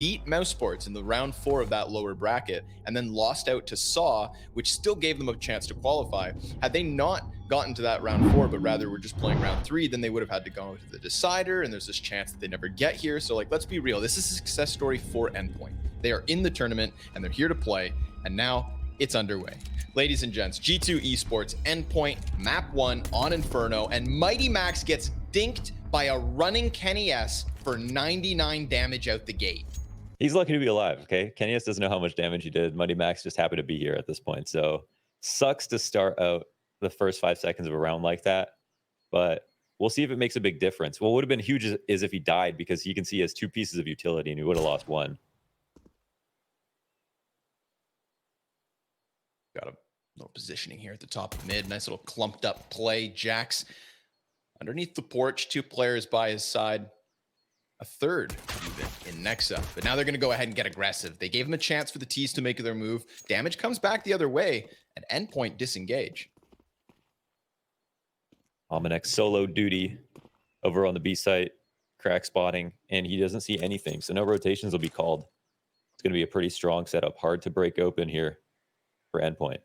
beat Mouse Sports in the round 4 of that lower bracket, and then lost out to Saw, which still gave them a chance to qualify. Had they not gotten to that round 4, but rather were just playing round 3, then they would have had to go to the decider, and there's this chance that they never get here. So, like, let's be real. This is a success story for Endpoint. They are in the tournament, and they're here to play, and now it's underway. Ladies and gents, G2 Esports, Endpoint, Map 1 on Inferno, and Mighty Max gets dinked by a running Kenny S for 99 damage out the gate. He's lucky to be alive, okay? Kenny S doesn't know how much damage he did. Mighty Max just happened to be here at this point. So, sucks to start out the first 5 seconds of a round like that. But we'll see if it makes a big difference. What would have been huge is if he died, because you can see he has 2 pieces of utility and he would have lost 1. Got a little positioning here at the top of mid. Nice little clumped up play. Jax underneath the porch, 2 players by his side. A third even in Nexa. But now they're going to go ahead and get aggressive. They gave him a chance for the T's to make their move. Damage comes back the other way, and Endpoint disengage. Almanac solo duty over on the B site, crack spotting, and he doesn't see anything. So no rotations will be called. It's going to be a pretty strong setup. Hard to break open here for Endpoint.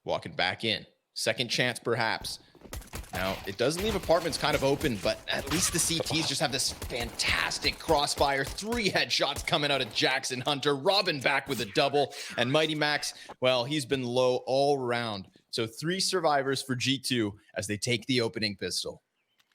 Walking back in. Second chance, perhaps. Now, it does leave apartments kind of open, but at least the CTs just have this fantastic crossfire. 3 headshots coming out of Jackson Hunter. Robin back with a double. And Mighty Max, well, he's been low all round. So 3 survivors for G2 as they take the opening pistol.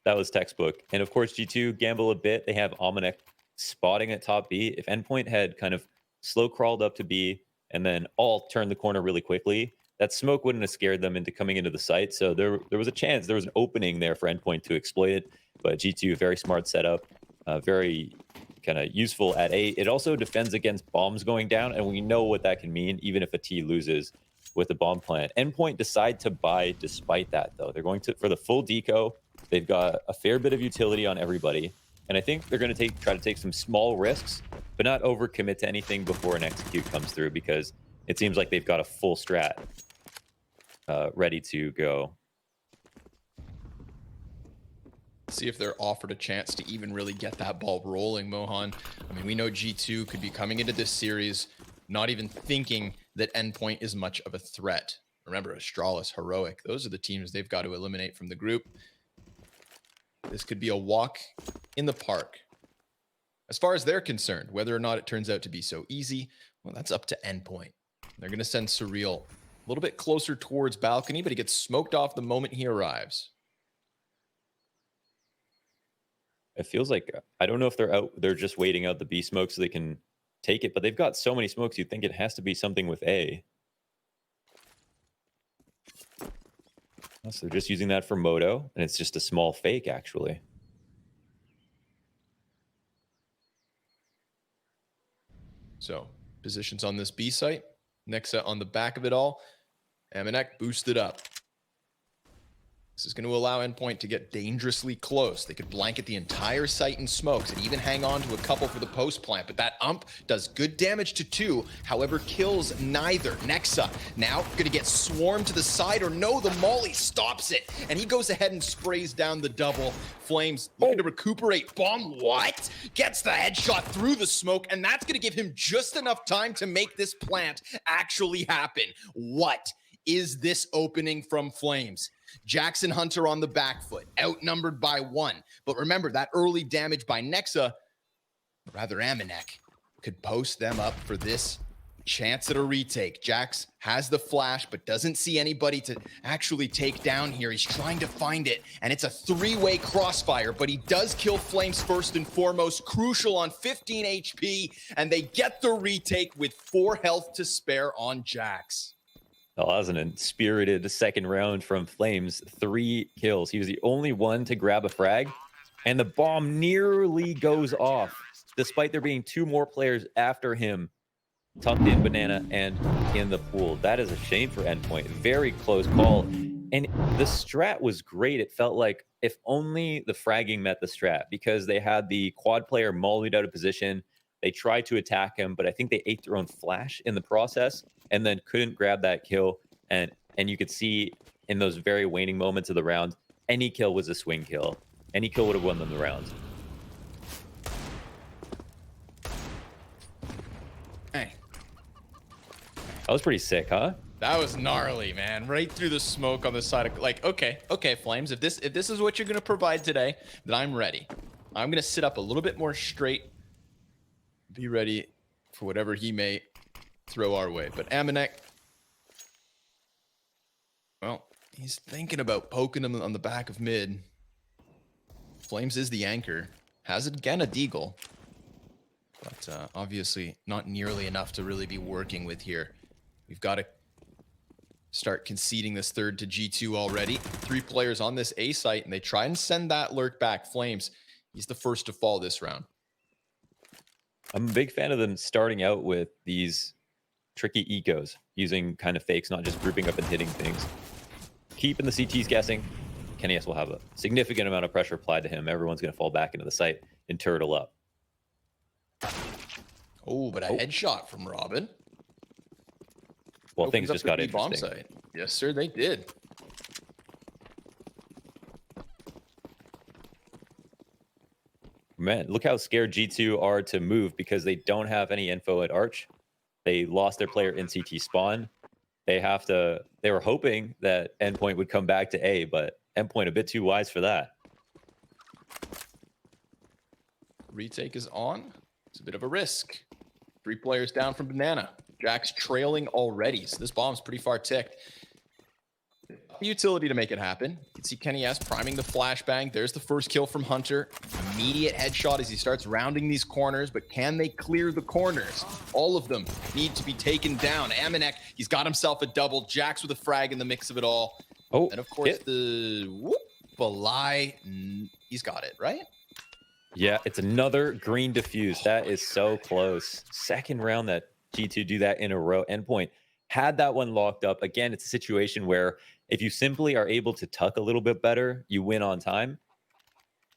That was textbook. And of course, G2 gamble a bit. They have Almanac spotting at top B. If Endpoint had kind of slow crawled up to B and then all turned the corner really quickly, that smoke wouldn't have scared them into coming into the site. So there was a chance, there was an opening there for Endpoint to exploit it. But G2, very smart setup, very kind of useful at A. It also defends against bombs going down, and we know what that can mean, even if a T loses with the bomb plant. Endpoint decide to buy despite that, though. They're going to for the full deco. They've got a fair bit of utility on everybody. And I think they're going to try to take some small risks, but not overcommit to anything before an execute comes through, because it seems like they've got a full strat ready to go. See if they're offered a chance to even really get that ball rolling, Mohan. I mean, we know G2 could be coming into this series not even thinking that Endpoint is much of a threat. Remember, Astralis, Heroic, those are the teams they've got to eliminate from the group. This could be a walk in the park. As far as they're concerned, whether or not it turns out to be so easy, well, that's up to Endpoint. They're going to send Surreal a little bit closer towards balcony, but he gets smoked off the moment he arrives. It feels like, I don't know if they're just waiting out the B smoke so they can take it, but they've got so many smokes, you'd think it has to be something with A. So they're just using that for Moto, and it's just a small fake, actually. So, positions on this B site. Nexa on the back of it all. Amanek boosted up. This is going to allow Endpoint to get dangerously close. They could blanket the entire site in smokes and even hang on to a couple for the post plant, but that ump does good damage to 2, however kills neither. Nexa now going to get swarmed to the side, or no, the molly stops it, and he goes ahead and sprays down the double. Flames looking to recuperate. Bomb what? Gets the headshot through the smoke, and that's going to give him just enough time to make this plant actually happen. What is this opening from Flames? Jackson Hunter on the back foot, outnumbered by 1. But remember, that early damage by Nexa, or rather Amanek, could post them up for this chance at a retake. Jax has the flash, but doesn't see anybody to actually take down here. He's trying to find it, and it's a 3-way crossfire, but he does kill Flames first and foremost, crucial on 15 HP, and they get the retake with 4 health to spare on Jax. Oh, that was an inspirited second round from Flames. 3 kills. He was the only one to grab a frag, and the bomb nearly goes off, despite there being 2 more players after him, tucked in Banana and in the pool. That is a shame for Endpoint. Very close call. And the strat was great. It felt like if only the fragging met the strat, because they had the quad player mollied out of position. They tried to attack him, but I think they ate their own flash in the process and then couldn't grab that kill. And you could see in those very waning moments of the round, any kill was a swing kill. Any kill would have won them the round. Hey, That was pretty sick, huh? that was gnarly, man. Right through the smoke on the side of like, okay, Flames. If this is what you're gonna provide today, then I'm ready. I'm gonna sit up a little bit more straight. Be ready for whatever he may throw our way. But Amanek, well, he's thinking about poking him on the back of mid. Flames is the anchor. Has it again a deagle. But obviously not nearly enough to really be working with here. We've got to start conceding this third to G2 already. 3 players on this A site, and they try and send that lurk back. Flames, he's the first to fall this round. I'm a big fan of them starting out with these tricky ecos, using kind of fakes, not just grouping up and hitting things. Keeping the CTs guessing. KennyS will have a significant amount of pressure applied to him. Everyone's going to fall back into the site and turtle up. Oh, but a headshot from Robin. Well, Opens things up just the got B bomb interesting. site. Yes, sir, they did. Man, look how scared G2 are to move because they don't have any info at Arch. They lost their player in CT spawn. They were hoping that Endpoint would come back to A, but Endpoint a bit too wise for that. Retake is on. It's a bit of a risk. 3 players down from Banana. Jack's trailing already, so this bomb's pretty far ticked. Utility to make it happen. You can see KennyS priming the flashbang. There's the first kill from Hunter. Immediate headshot as he starts rounding these corners, but can they clear the corners? All of them need to be taken down. Amanek, he's got himself a double. Jax with a frag in the mix of it all. Oh, and of course the Balai, he's got it, right? Yeah, it's another green diffuse. That is so close. Second round that G2 do that in a row. Endpoint had that one locked up. Again, it's a situation where if you simply are able to tuck a little bit better, you win on time.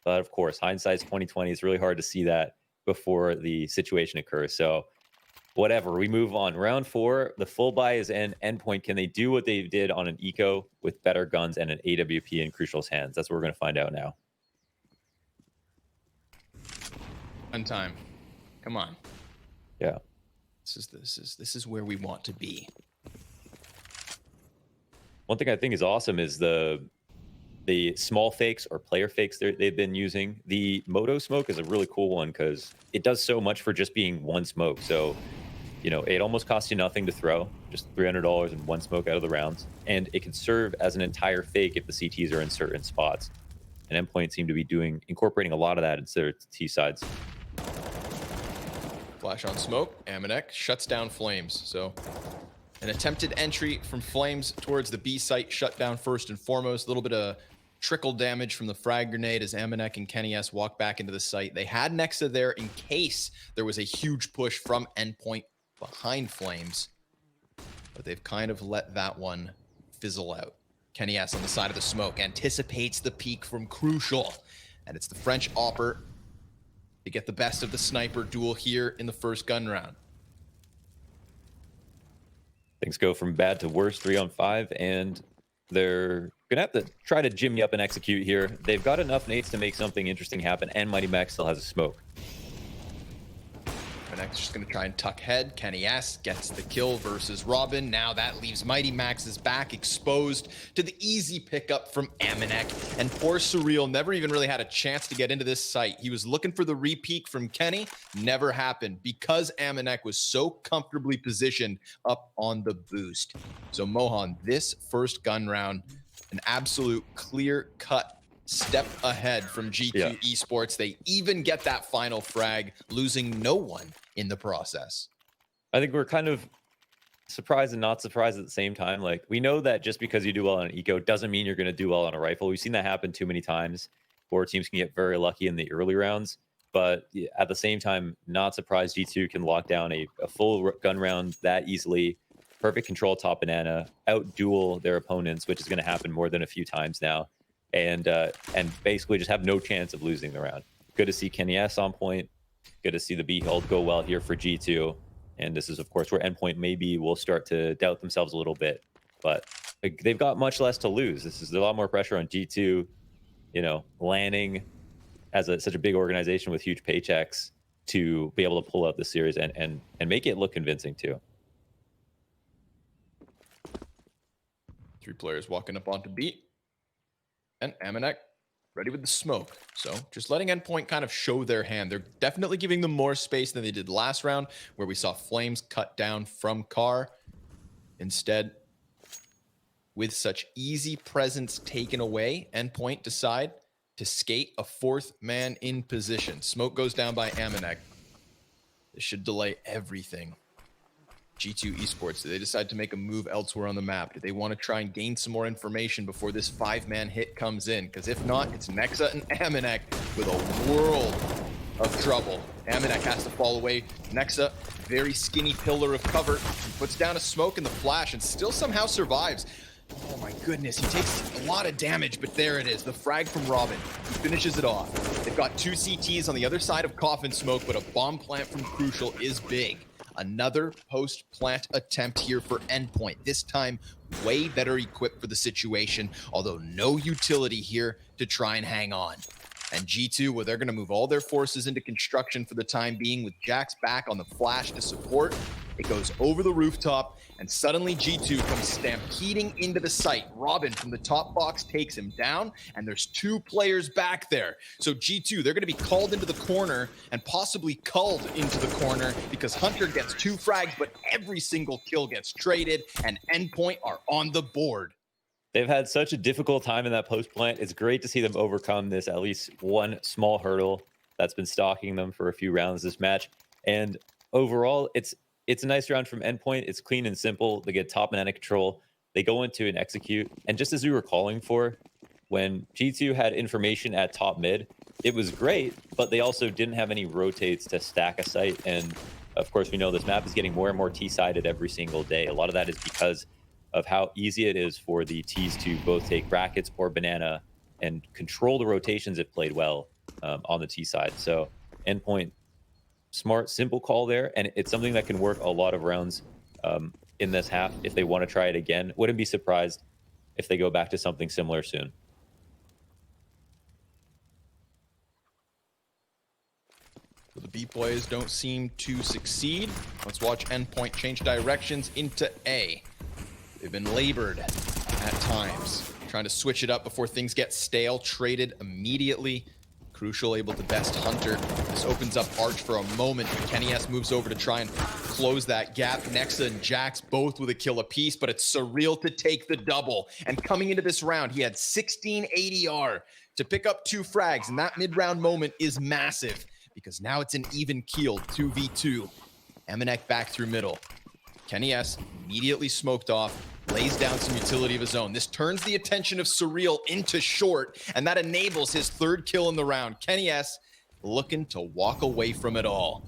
But of course, hindsight's 2020. It's really hard to see that before the situation occurs. So whatever, we move on. Round 4, the full buy is in. Endpoint, can they do what they did on an eco with better guns and an AWP in Crucial's hands? That's what we're going to find out now. On time. Come on. Yeah. This is where we want to be. One thing I think is awesome is the small fakes or player fakes they've been using. The Moto smoke is a really cool one because it does so much for just being one smoke. So, you know, it almost costs you nothing to throw, just $300 and one smoke out of the rounds. And it can serve as an entire fake if the CTs are in certain spots. And Endpoint seem to be incorporating a lot of that instead of T sides. Flash on smoke. Amanek shuts down Flames. So an attempted entry from Flames towards the B site shut down first and foremost. A little bit of trickle damage from the frag grenade as Amanek and KennyS walk back into the site. They had Nexa there in case there was a huge push from Endpoint behind Flames, but they've kind of let that one fizzle out. KennyS on the side of the smoke anticipates the peek from Crucial, and it's the French Opper to get the best of the sniper duel here in the first gun round. Things go from bad to worse, 3-on-5, and they're gonna have to try to jimmy up and execute here. They've got enough nades to make something interesting happen, and Mighty Max still has a smoke. Amanek just gonna try and tuck head. KennyS gets the kill versus Robin. Now that leaves Mighty Max's back exposed to the easy pickup from Amanek. And poor Surreal never even really had a chance to get into this site. He was looking for the repeak from Kenny. Never happened because Amanek was so comfortably positioned up on the boost. So Mohan, this first gun round, an absolute clear-cut step ahead from G2 Esports. They even get that final frag, losing no one in the process. I think we're kind of surprised and not surprised at the same time. Like, we know that just because you do well on an eco doesn't mean you're going to do well on a rifle. We've seen that happen too many times, or teams can get very lucky in the early rounds. But at the same time, not surprised G2 can lock down a full gun round that easily. Perfect control top banana, out duel their opponents, which is going to happen more than a few times now. And basically just have no chance of losing the round. Good to see KennyS on point. Good to see the B hold go well here for G2. And this is, of course, where Endpoint maybe will start to doubt themselves a little bit. But they've got much less to lose. This is a lot more pressure on G2, you know, landing as such a big organization with huge paychecks. to be able to pull out the series and make it look convincing too. 3 players walking up onto B. And Amanek ready with the smoke. So just letting Endpoint kind of show their hand. They're definitely giving them more space than they did last round, where we saw Flames cut down from Car. Instead, with such easy presence taken away, Endpoint decide to skate a 4th man in position. Smoke goes down by Amanek. This should delay everything. G2 Esports, do they decide to make a move elsewhere on the map? Do they want to try and gain some more information before this 5-man hit comes in? Because if not, it's Nexa and Amanek with a world of trouble. Amanek has to fall away. Nexa, very skinny pillar of cover. He puts down a smoke in the flash and still somehow survives. Oh my goodness, he takes a lot of damage, but there it is. The frag from Robin. He finishes it off. They've got 2 CTs on the other side of Coffin Smoke, but a bomb plant from Crucial is big. Another post-plant attempt here for Endpoint. This time, way better equipped for the situation, although no utility here to try and hang on. And G2, well, they're going to move all their forces into construction for the time being with Jax back on the flash to support. It goes over the rooftop, and suddenly G2 comes stampeding into the site. Robin from the top box takes him down, and there's 2 players back there. So G2, they're going to be called into the corner and possibly culled into the corner because Hunter gets 2 frags, but every single kill gets traded, and Endpoint are on the board. They've had such a difficult time in that post plant. It's great to see them overcome this, at least one small hurdle that's been stalking them for a few rounds this match. And overall, it's a nice round from Endpoint. It's clean and simple. They get top banana control. They go into and execute. And just as we were calling for, when G2 had information at top mid, it was great, but they also didn't have any rotates to stack a site. And of course, we know this map is getting more and more T-sided every single day. A lot of that is because of how easy it is for the T's to both take brackets or banana and control the rotations if played well on the T side. So Endpoint, smart, simple call there, and it's something that can work a lot of rounds in this half if they want to try it again. Wouldn't be surprised if they go back to something similar soon. Well, the B players don't seem to succeed. Let's watch Endpoint change directions into A. They've been labored at times, trying to switch it up before things get stale. Traded immediately. Crucial able to best Hunter. This opens up Arch for a moment. Kenny S moves over to try and close that gap. Nexa and Jax both with a kill apiece, but it's Surreal to take the double. And coming into this round, he had 16 ADR to pick up 2 frags, and that mid-round moment is massive because now it's an even keel 2v2. Amanek back through middle. Kenny S immediately smoked off, lays down some utility of his own. This turns the attention of Surreal into short, and that enables his 3rd kill in the round. Kenny S looking to walk away from it all.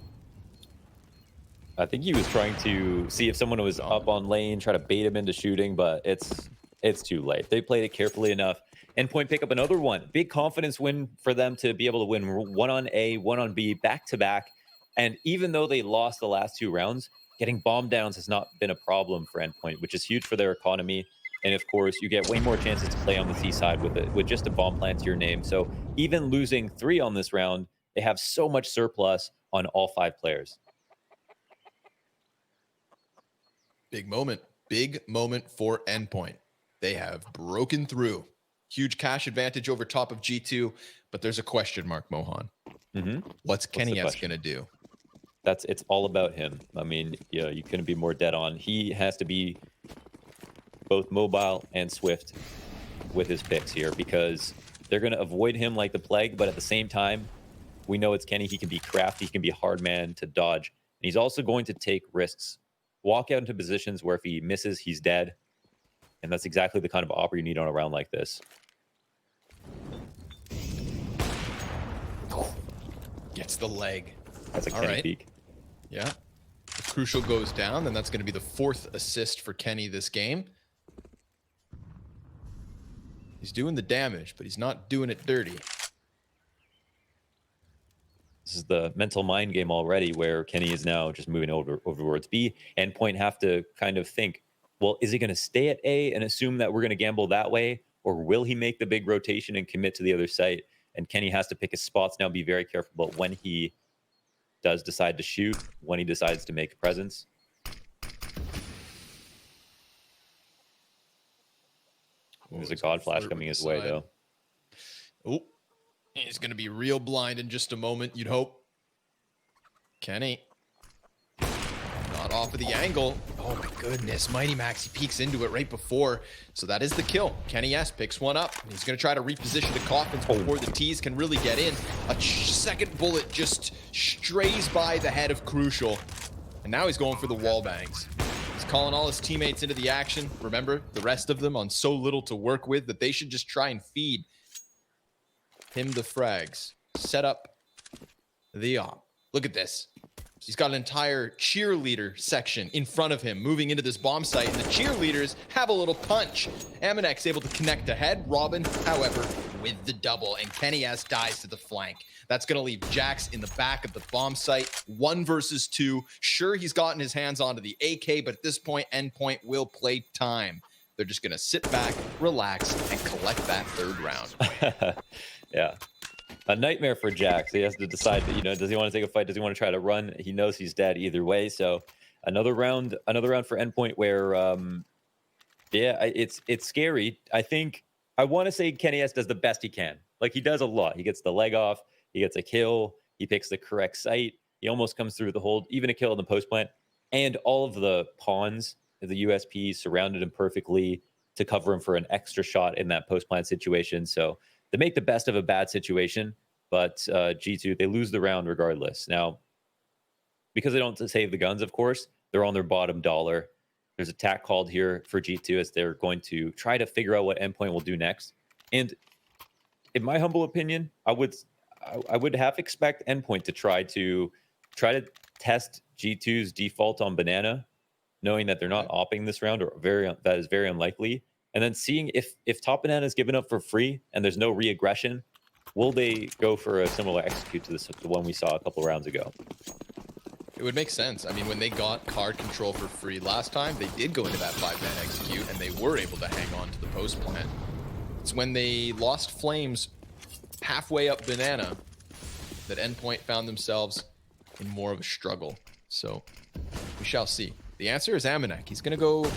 I think he was trying to see if someone was up on lane, try to bait him into shooting, but it's too late. They played it carefully enough. Endpoint pick up another one. Big confidence win for them to be able to win 1 on A, 1 on B, back to back. And even though they lost the last 2 rounds, getting bomb downs has not been a problem for Endpoint, which is huge for their economy. And of course, you get way more chances to play on the C side with just a bomb plant to your name. So even losing 3 on this round, they have so much surplus on all 5 players. Big moment for Endpoint. They have broken through. Huge cash advantage over top of G2, but there's a question mark, Mohan. What's Kenny S going to do? It's all about him. I mean, yeah, you couldn't be more dead on. He has to be both mobile and swift with his picks here because they're going to avoid him like the plague, but at the same time, we know it's Kenny. He can be crafty. He can be a hard man to dodge. And he's also going to take risks, walk out into positions where if he misses, he's dead. And that's exactly the kind of opera you need on a round like this. Gets the leg. That's a Kenny peak. Yeah. If Crucial goes down, then that's going to be the 4th assist for Kenny this game. He's doing the damage, but he's not doing it dirty. This is the mental mind game already where Kenny is now just moving over towards B. Endpoint have to kind of think, well, is he going to stay at A and assume that we're going to gamble that way? Or will he make the big rotation and commit to the other site? And Kenny has to pick his spots now, be very careful about when he does decide to shoot, when he decides to make a presence. There's a God Flash coming his way, though. Oh, he's going to be real blind in just a moment, you'd hope. Kenny. Not off of the angle. Oh my goodness. Mighty Max, he peeks into it right before. So that is the kill. Kenny S picks one up. He's going to try to reposition the coffins before the T's can really get in. A second bullet just strays by the head of Crucial. And now he's going for the wall bangs. He's calling all his teammates into the action. Remember, the rest of them on so little to work with that they should just try and feed him the frags. Set up the op. Look at this. He's got an entire cheerleader section in front of him moving into this bomb site, and the cheerleaders have a little punch. Aminek's able to connect ahead. Robin, however, with the double, and Kenny S dies to the flank. That's going to leave Jax in the back of the bomb site. 1 versus 2. Sure, he's gotten his hands onto the AK, but at this point, Endpoint will play time. They're just going to sit back, relax, and collect that third round. Yeah. A nightmare for Jax. He has to decide that, does he want to take a fight? Does he want to try to run? He knows he's dead either way. So another round for Endpoint where, it's scary. I want to say Kenny S does the best he can. Like, he does a lot. He gets the leg off. He gets a kill. He picks the correct site. He almost comes through the hold, even a kill in the post plant. And all of the pawns, the USP surrounded him perfectly to cover him for an extra shot in that post plant situation. So they make the best of a bad situation, but G2, they lose the round regardless. Now, because they don't save the guns, of course, they're on their bottom dollar. There's a tack called here for G2 as they're going to try to figure out what Endpoint will do next. And in my humble opinion, I would half expect Endpoint to try to test G2's default on Banana, knowing that they're not opping this round, or that is very unlikely. And then seeing if top Banana is given up for free and there's no re-aggression, will they go for a similar execute to the one we saw a couple rounds ago? It would make sense. I mean, when they got card control for free last time, they did go into that 5-man execute, and they were able to hang on to the post plant. It's when they lost Flames halfway up Banana that Endpoint found themselves in more of a struggle. So we shall see. The answer is Aminek. He's going to go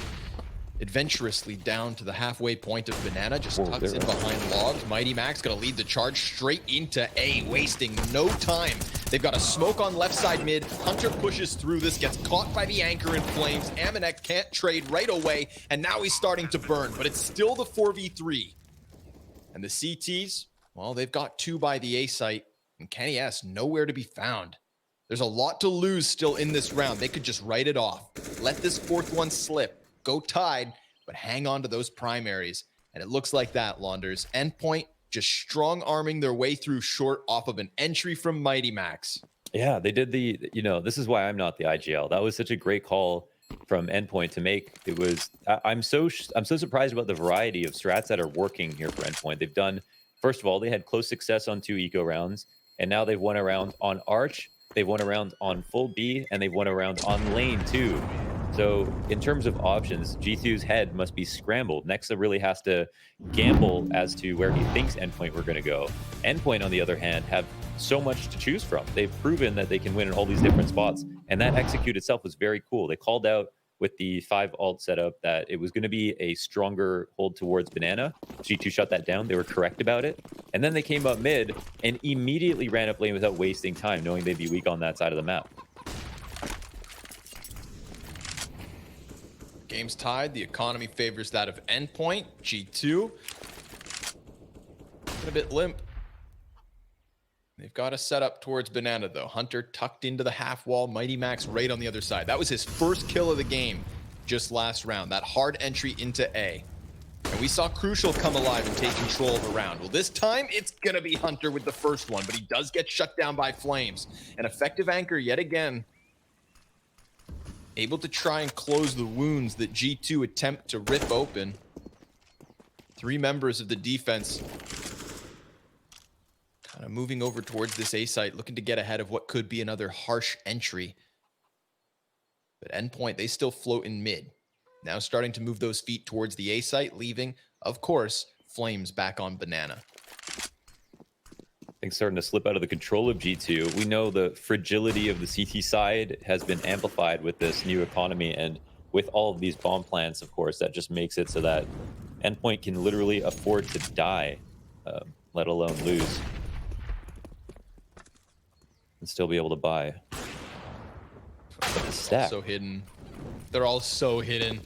adventurously down to the halfway point of Banana, just tucks in behind logs. Mighty Max gonna lead the charge straight into A, wasting no time. They've got a smoke on left side mid. Hunter pushes through this, gets caught by the anchor in flames. Aminek can't trade right away, and now he's starting to burn, but it's still the 4v3. And the CTs, well, they've got 2 by the A site, and Kenny S nowhere to be found. There's a lot to lose still in this round. They could just write it off. Let this 4th one slip. Go tied, but hang on to those primaries. And it looks like that, Launders. Endpoint just strong arming their way through short off of an entry from Mighty Max. Yeah, they did this is why I'm not the IGL. That was such a great call from Endpoint to make. It was, I'm so surprised about the variety of strats that are working here for Endpoint. They've done, first of all, they had close success on 2 eco rounds, and now they've won a round on Arch, they've won a round on full B, and they've won a round on lane too. So in terms of options, G2's head must be scrambled. Nexa really has to gamble as to where he thinks Endpoint were going to go. Endpoint, on the other hand, have so much to choose from. They've proven that they can win in all these different spots. And that execute itself was very cool. They called out with the 5 alt setup that it was going to be a stronger hold towards Banana. G2 shut that down. They were correct about it. And then they came up mid and immediately ran up lane without wasting time, knowing they'd be weak on that side of the map. Game's tied. The economy favors that of Endpoint. G2 a bit limp. They've got a setup towards Banana, though. Hunter tucked into the half wall. Mighty Max right on the other side. That was his first kill of the game just last round. That hard entry into A. And we saw Crucial come alive and take control of a round. Well, this time it's going to be Hunter with the first one, but he does get shut down by Flames. An effective anchor yet again. Able to try and close the wounds that G2 attempt to rip open. 3 members of the defense kind of moving over towards this A site, looking to get ahead of what could be another harsh entry. But Endpoint, they still float in mid. Now starting to move those feet towards the A site, leaving, of course, Flames back on Banana. Things starting to slip out of the control of G2. We know the fragility of the CT side has been amplified with this new economy, and with all of these bomb plants, of course, that just makes it so that Endpoint can literally afford to die, let alone lose, and still be able to buy. But the stack. So hidden. They're all so hidden.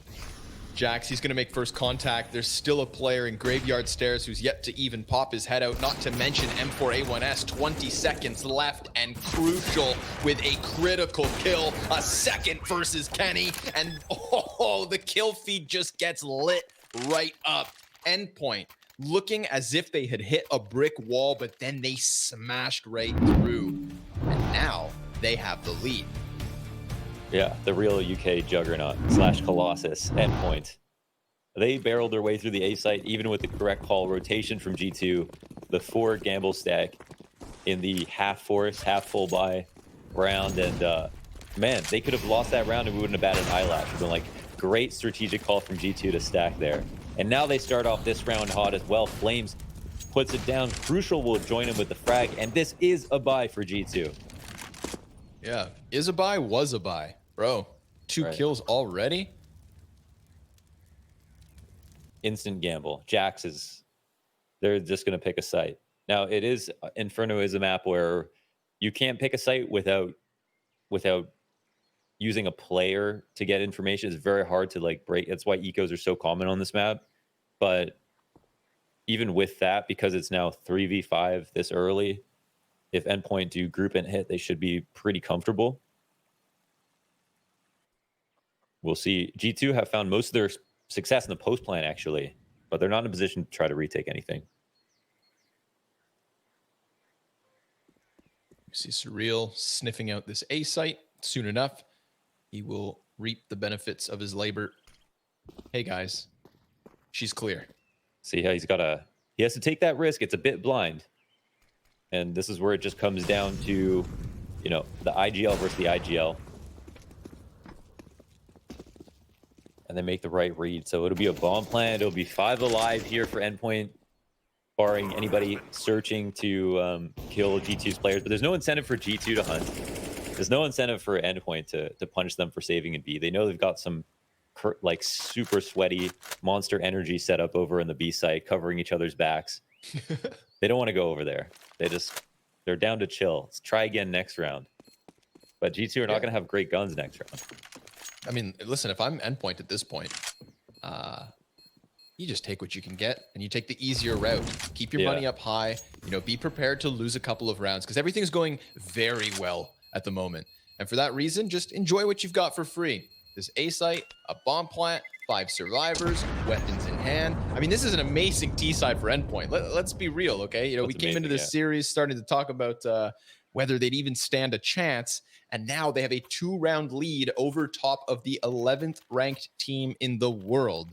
Jax, he's going to make first contact. There's still a player in Graveyard Stairs who's yet to even pop his head out, not to mention M4A1S, 20 seconds left, and Crucial with a critical kill, a second versus Kenny, and the kill feed just gets lit right up. Endpoint looking as if they had hit a brick wall, but then they smashed right through, and now they have the lead. Yeah, the real UK juggernaut / Colossus, Endpoint. They barreled their way through the A site, even with the correct call rotation from G2, the 4 gamble stack in the half force, half full buy round. And man, they could have lost that round and we wouldn't have batted an eyelash. It's been like great strategic call from G2 to stack there. And now they start off this round hot as well. Flames puts it down. Crucial will join him with the frag, and this is a buy for G2. Yeah, is a buy, was a buy. Bro, 2 kills already? Instant gamble. Jax is, they're just going to pick a site. Now, it is, Inferno is a map where you can't pick a site without using a player to get information. It's very hard to like break. That's why ecos are so common on this map. But even with that, because it's now 3v5 this early, if Endpoint do group and hit, they should be pretty comfortable. We'll see. G2 have found most of their success in the post plan, actually, but they're not in a position to try to retake anything. You see Surreal sniffing out this A site. Soon enough, he will reap the benefits of his labor. Hey, guys, she's clear. See how he has to take that risk. It's a bit blind. And this is where it just comes down to, you know, the IGL versus the IGL. And they make the right read. So it'll be a bomb plant. It'll be 5 alive here for Endpoint, barring anybody searching to kill G2's players. But there's no incentive for G2 to hunt. There's no incentive for Endpoint to punish them for saving a B. They know they've got some like super sweaty monster energy set up over in the B site, covering each other's backs. They don't want to go over there. They're down to chill. Let's try again next round. But G2 are not going to have great guns next round. I mean, listen, if I'm Endpoint at this point, you just take what you can get and you take the easier route. Keep your money up high, you know, be prepared to lose a couple of rounds because everything's going very well at the moment. And for that reason, just enjoy what you've got for free. This A site, a bomb plant, 5 survivors, weapons in hand. I mean, this is an amazing T side for Endpoint. Let's be real, okay? You know, we came into this series starting to talk about whether they'd even stand a chance. And now they have a 2-round lead over top of the 11th ranked team in the world.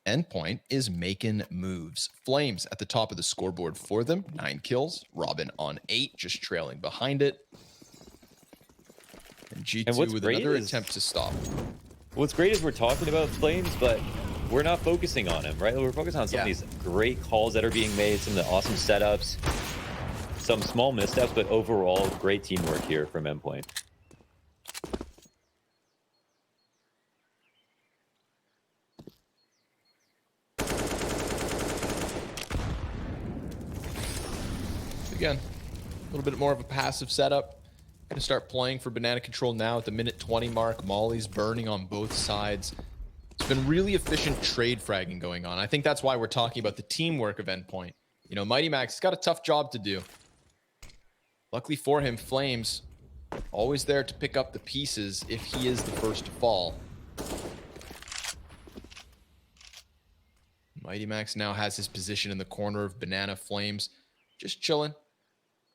Endpoint is making moves. Flames at the top of the scoreboard for them. 9 kills. Robin on 8, just trailing behind it. And G2 with another attempt to stop. What's great is we're talking about Flames, but we're not focusing on him, right? We're focusing on some of these great calls that are being made, some of the awesome setups, some small missteps, but overall great teamwork here from Endpoint. Again, a little bit more of a passive setup. Going to start playing for Banana Control now at the minute 20 mark. Molly's burning on both sides. It's been really efficient trade fragging going on. I think that's why we're talking about the teamwork of Endpoint. You know, Mighty Max has got a tough job to do. Luckily for him, Flames always there to pick up the pieces if he is the first to fall. Mighty Max now has his position in the corner of Banana. Flames just chilling.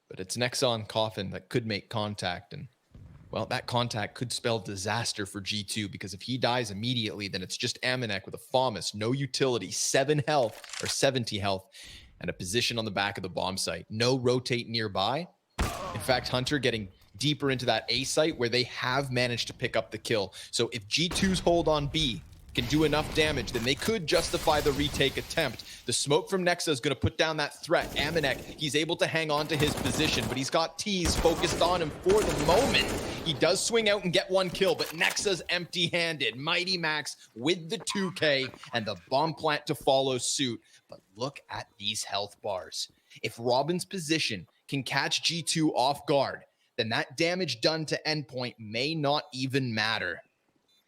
But it's Nexon Coffin that could make contact. And, well, that contact could spell disaster for G2 because if he dies immediately, then it's just Amanek with a FAMAS, no utility, 7 health or 70 health, and a position on the back of the bomb site. No rotate nearby. In fact, Hunter getting deeper into that A site where they have managed to pick up the kill. So if G2's hold on B, can do enough damage, then they could justify the retake attempt. The smoke from Nexa is going to put down that threat. Amanek, he's able to hang on to his position, but he's got T's focused on him for the moment. He does swing out and get one kill, but Nexa's empty-handed. Mighty Max with the 2K and the bomb plant to follow suit. But look at these health bars. If Robin's position can catch G2 off guard, then that damage done to Endpoint may not even matter.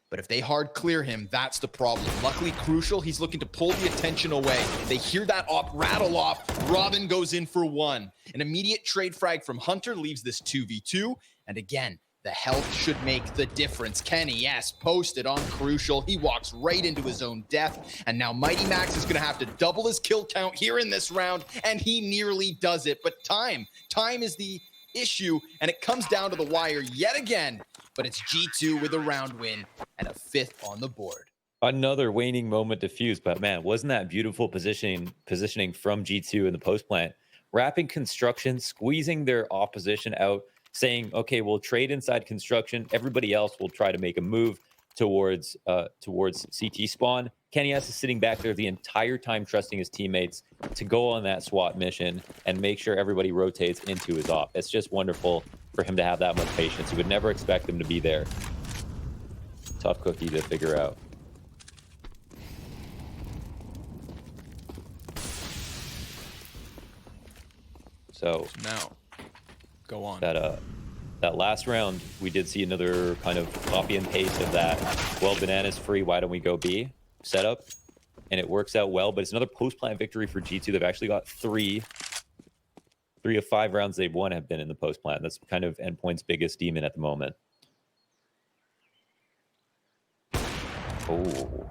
But if they hard clear him, that's the problem. Luckily, Crucial, he's looking to pull the attention away. They hear that op rattle off. Robin goes in for one. An immediate trade frag from Hunter leaves this 2v2. And again, the health should make the difference. Kenny, yes, posted on Crucial. He walks right into his own death. And now Mighty Max is going to have to double his kill count here in this round. And he nearly does it. But time is the issue. And it comes down to the wire yet again. But it's G2 with a round win and a 5th on the board. Another waning moment to Fuse, but man, wasn't that beautiful positioning from G2 in the post plant? Wrapping construction, squeezing their opposition out, saying, okay, we'll trade inside construction. Everybody else will try to make a move towards CT spawn. Kenny S is sitting back there the entire time, trusting his teammates to go on that SWAT mission and make sure everybody rotates into his op. It's just wonderful for him to have that much patience. You would never expect him to be there. Tough cookie to figure out. So now, go on. That last round, we did see another kind of copy and paste of that. Well, banana's free. Why don't we go B setup? And it works out well. But it's another post plant victory for G2. They've actually got three of 5 rounds they've won have been in the post plant. That's kind of Endpoint's biggest demon at the moment. Oh,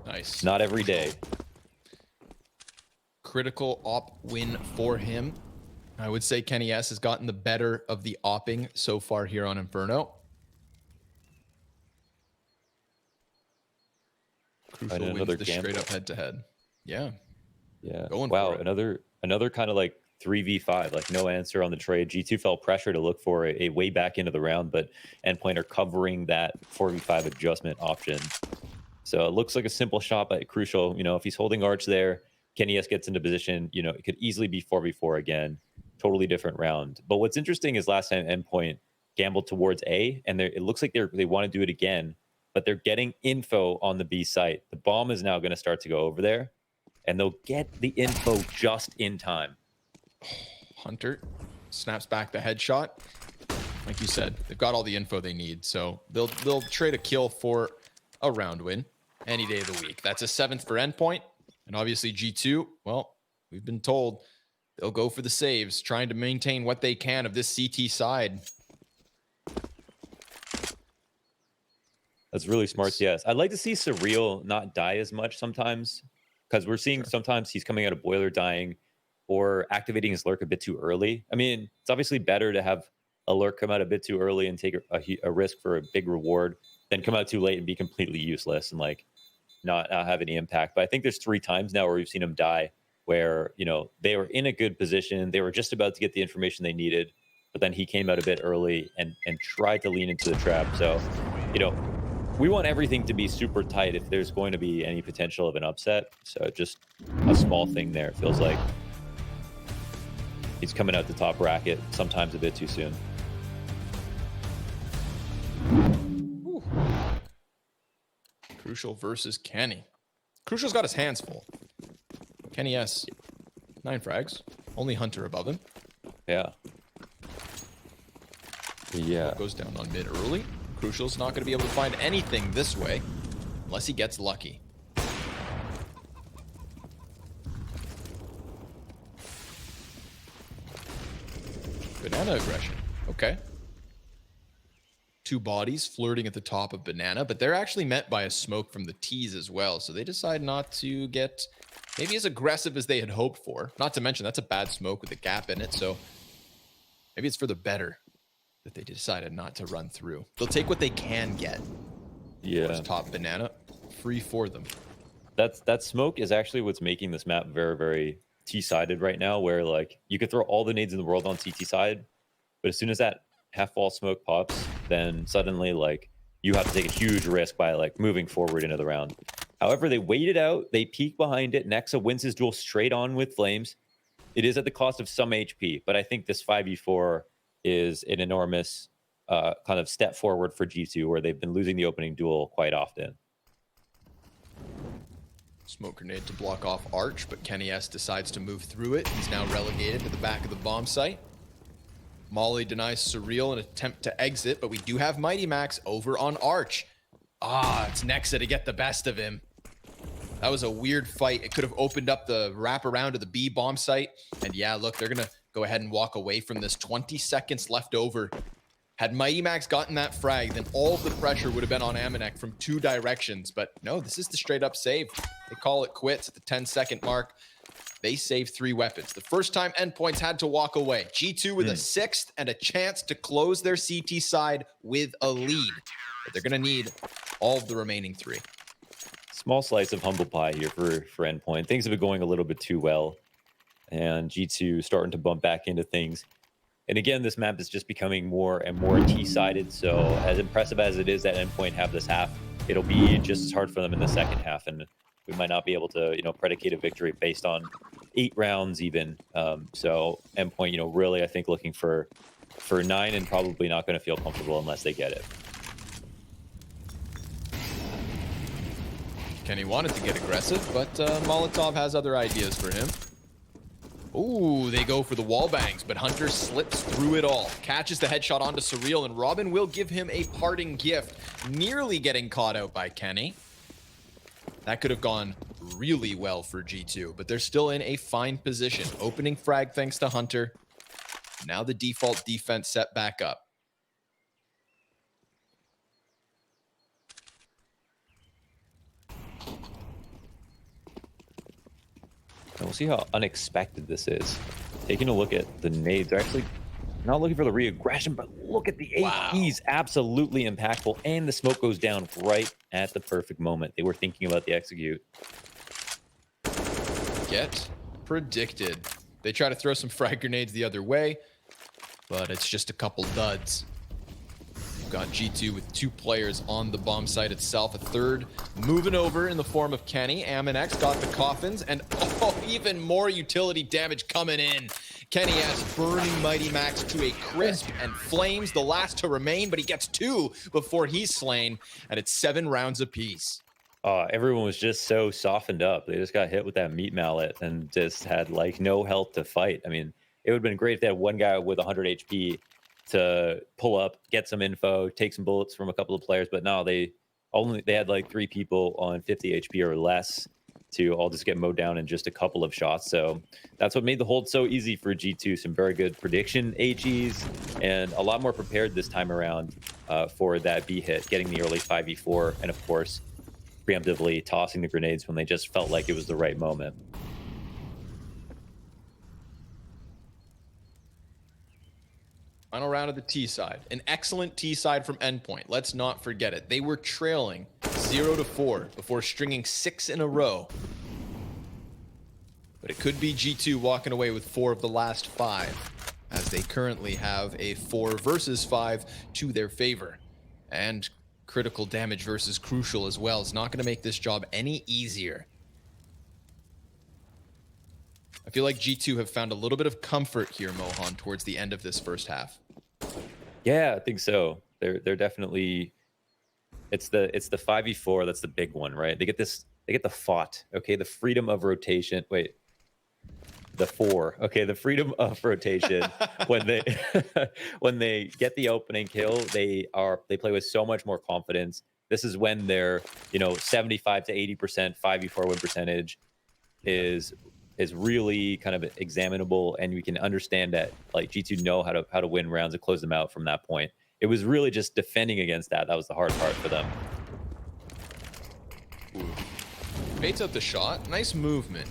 nice. Not every day. Critical op win for him. I would say Kenny S has gotten the better of the opping so far here on Inferno. Crucial wins another the gamble. straight up head to head. Yeah. Yeah. Going wow. for it. Another kind of like 3v5, like no answer on the trade. G2 felt pressure to look for a way back into the round, but Endpoint are covering that 4v5 adjustment option. So it looks like a simple shot by Crucial. You know, if he's holding Arch there, Kenny S gets into position, you know, it could easily be 4v4 again. Totally different round. But what's interesting is last time Endpoint gambled towards A, and it looks like they want to do it again, but they're getting info on the B site. The bomb is now going to start to go over there, and they'll get the info just in time. Hunter snaps back the headshot. Like you said, they've got all the info they need, so they'll trade a kill for a round win any day of the week. That's a 7th for Endpoint, and obviously G2, well, we've been told they'll go for the saves, trying to maintain what they can of this CT side. That's really smart, yes. I'd like to see Surreal not die as much sometimes, because we're seeing sometimes he's coming out of Boiler dying or activating his lurk a bit too early. I mean, it's obviously better to have a lurk come out a bit too early and take a risk for a big reward than come out too late and be completely useless and like not have any impact. But I think there's 3 times now where we've seen him die where, you know, they were in a good position. They were just about to get the information they needed, but then he came out a bit early and tried to lean into the trap. So, you know, we want everything to be super tight if there's going to be any potential of an upset. So just a small thing there. It feels like he's coming out the top bracket sometimes a bit too soon. Ooh. Crucial versus Kenny. Crucial's got his hands full. Kenny S, 9 frags. Only Hunter above him. Yeah. Yeah. Goes down on mid early. Crucial's not going to be able to find anything this way unless he gets lucky. Banana aggression. Okay. 2 bodies flirting at the top of Banana, but they're actually met by a smoke from the T's as well. So they decide not to get maybe as aggressive as they had hoped for. Not to mention that's a bad smoke with a gap in it. So maybe it's for the better that they decided not to run through. They'll take what they can get. Yeah. Top Banana, free for them. That smoke is actually what's making this map very, very T-sided right now, where like you could throw all the nades in the world on CT side, but as soon as that half wall smoke pops, then suddenly like you have to take a huge risk by like moving forward into the round. However, they wait it out. They peek behind it. Nexa wins his duel straight on with Flames. It is at the cost of some HP, but I think this 5v4 is an enormous kind of step forward for G2, where they've been losing the opening duel quite often. Smoke grenade to block off Arch, but Kenny S decides to move through it. He's now relegated to the back of the bomb site. Molly denies Surreal an attempt to exit, but we do have Mighty Max over on Arch. It's Nexa to get the best of him. That was a weird fight. It could have opened up the wraparound to the B bomb site. And yeah, look, they're going to go ahead and walk away from this. 20 seconds left over. Had Mighty Max gotten that frag, then all of the pressure would have been on Amanek from 2 directions. But no, this is the straight up save. They call it quits at the 10-second mark. They save 3 weapons. The first time Endpoints had to walk away. G2 with a 6th and a chance to close their CT side with a lead. But they're going to need all of the remaining 3. Small slice of humble pie here for Endpoint. Things have been going a little bit too well. And G2 starting to bump back into things. And again, this map is just becoming more and more T-sided. So as impressive as it is that Endpoint have this half, it'll be just as hard for them in the second half. And we might not be able to, predicate a victory based on 8 rounds even. So Endpoint, really, I think looking for 9 and probably not going to feel comfortable unless they get it. Kenny wanted to get aggressive, but Molotov has other ideas for him. Ooh, they go for the wall bangs, but Hunter slips through it all. Catches the headshot onto Surreal, and Robin will give him a parting gift, nearly getting caught out by Kenny. That could have gone really well for G2, but they're still in a fine position. Opening frag thanks to Hunter. Now the default defense set back up. And we'll see how unexpected this is. Taking a look at the nades, they're actually not looking for the re-aggression, but look at the APs. Absolutely impactful. And the smoke goes down right at the perfect moment. They were thinking about the execute. Get predicted. They try to throw some frag grenades the other way, but it's just a couple duds. We've got G2 with 2 players on the bomb site itself. A third moving over in the form of Kenny. Amanex got the coffins, and even more utility damage coming in. Kenny has burning Mighty Max to a crisp, and Flames the last to remain, but he gets 2 before he's slain, and it's 7 rounds apiece. Everyone was just so softened up. They just got hit with that meat mallet and just had like no health to fight. I mean, it would have been great if they had one guy with 100 HP to pull up, get some info, take some bullets from a couple of players, but no, they had like 3 people on 50 HP or less to all just get mowed down in just a couple of shots. So that's what made the hold so easy for G2. Some very good prediction AGs and a lot more prepared this time around for that B hit, getting the early 5v4, and of course preemptively tossing the grenades when they just felt like it was the right moment. Final round of the T side. An excellent T side from Endpoint. Let's not forget it. They were trailing 0-4 before stringing 6 in a row. But it could be G2 walking away with 4 of the last 5, as they currently have a 4 versus 5 to their favor. And critical damage versus crucial as well. It's not going to make this job any easier. I feel like G2 have found a little bit of comfort here, Mohan, towards the end of this first half. Yeah, I think so. They're definitely, it's the 5v4 that's the big one, right? They get the FOT, okay, the freedom of rotation. Wait, the 4, okay, the freedom of rotation. when they get the opening kill, they play with so much more confidence. This is when their 75 to 80% 5v4 win percentage is really kind of examinable, and we can understand that like G2 know how to win rounds and close them out from that point. It was really just defending against that. That was the hard part for them. Baits out the shot. Nice movement.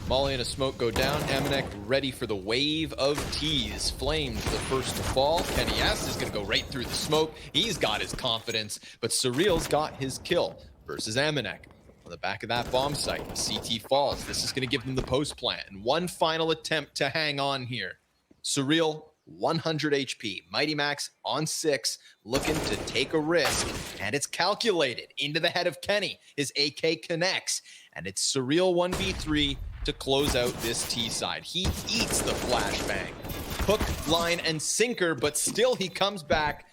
Molly and a smoke go down. Amanek ready for the wave of T's. Flames the first to fall. Kenny S is going to go right through the smoke. He's got his confidence, but Surreal's got his kill versus Amanek. On the back of that bomb site, the CT falls. This is going to give them the post plant. And one final attempt to hang on here. Surreal 100 HP. Mighty Max on 6, looking to take a risk, and it's calculated into the head of Kenny. His AK connects, and it's surreal 1v3 to close out this T side. He eats the flashbang. Hook, line, and sinker, but still he comes back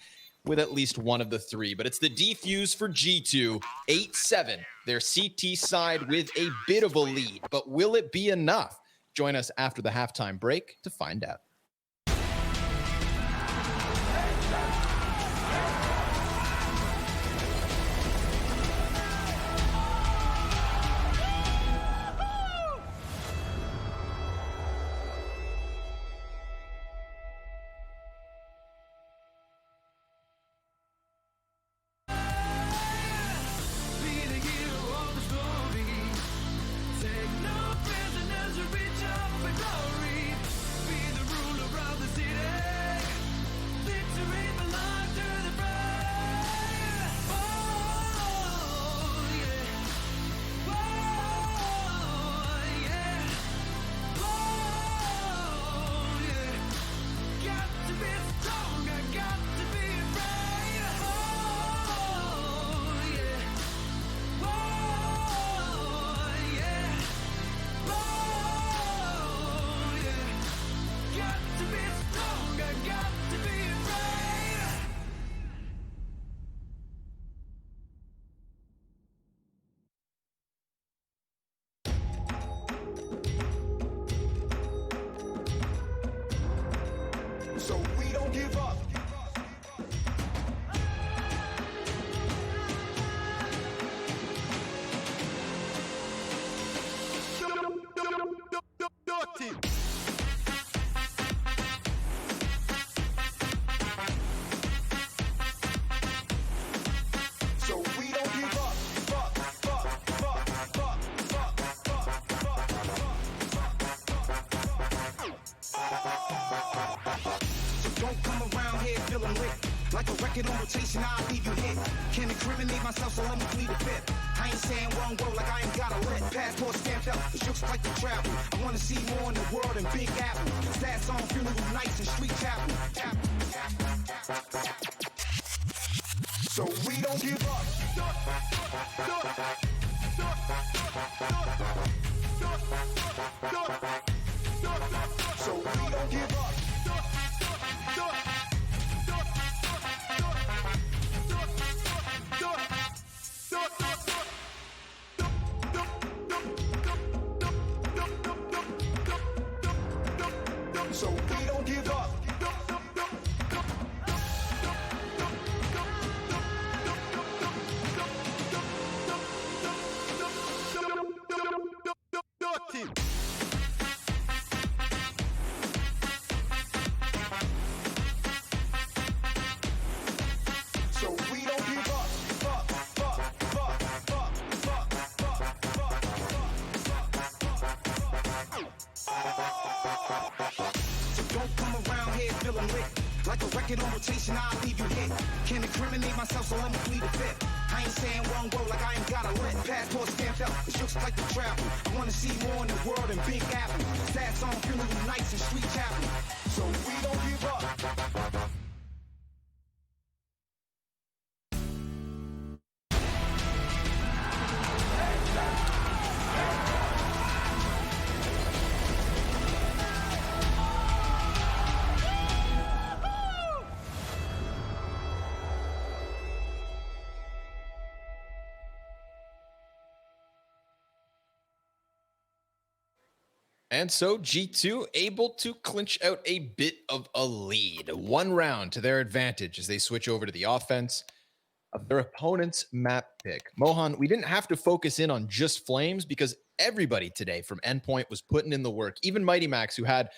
with at least one of the 3. But it's the defuse for G2, 8-7. Their CT side with a bit of a lead, but will it be enough? Join us after the halftime break to find out. So we don't give up. So we don't give up. Don't come around here feeling lit. Like a record on rotation, I'll leave you hit. Can't incriminate myself, so let me plead a fifth. I ain't saying one word like I ain't got a lit. Passport stamped up, it looks like the travel. I wanna see more in the world than Big Apple. Stats on funeral nights and street chapel. So we don't give up. So we don't give up. So we don't give up. So we don't give up. So don't come around here feeling lit. Like a record on rotation, I'll leave you hit. Can't incriminate myself, so let me plead a fifth. I ain't saying one word like I ain't got a lit. Passport stamped up, it looks like the travel. I wanna see more in the world than Big Apple. Stats on funeral nights and street chapel. So we don't give up. And so G2 able to clinch out a bit of a lead. 1 round to their advantage as they switch over to the offense of their opponent's map pick. Mohan, we didn't have to focus in on just Flames because everybody today from Endpoint was putting in the work. Even Mighty Max, who had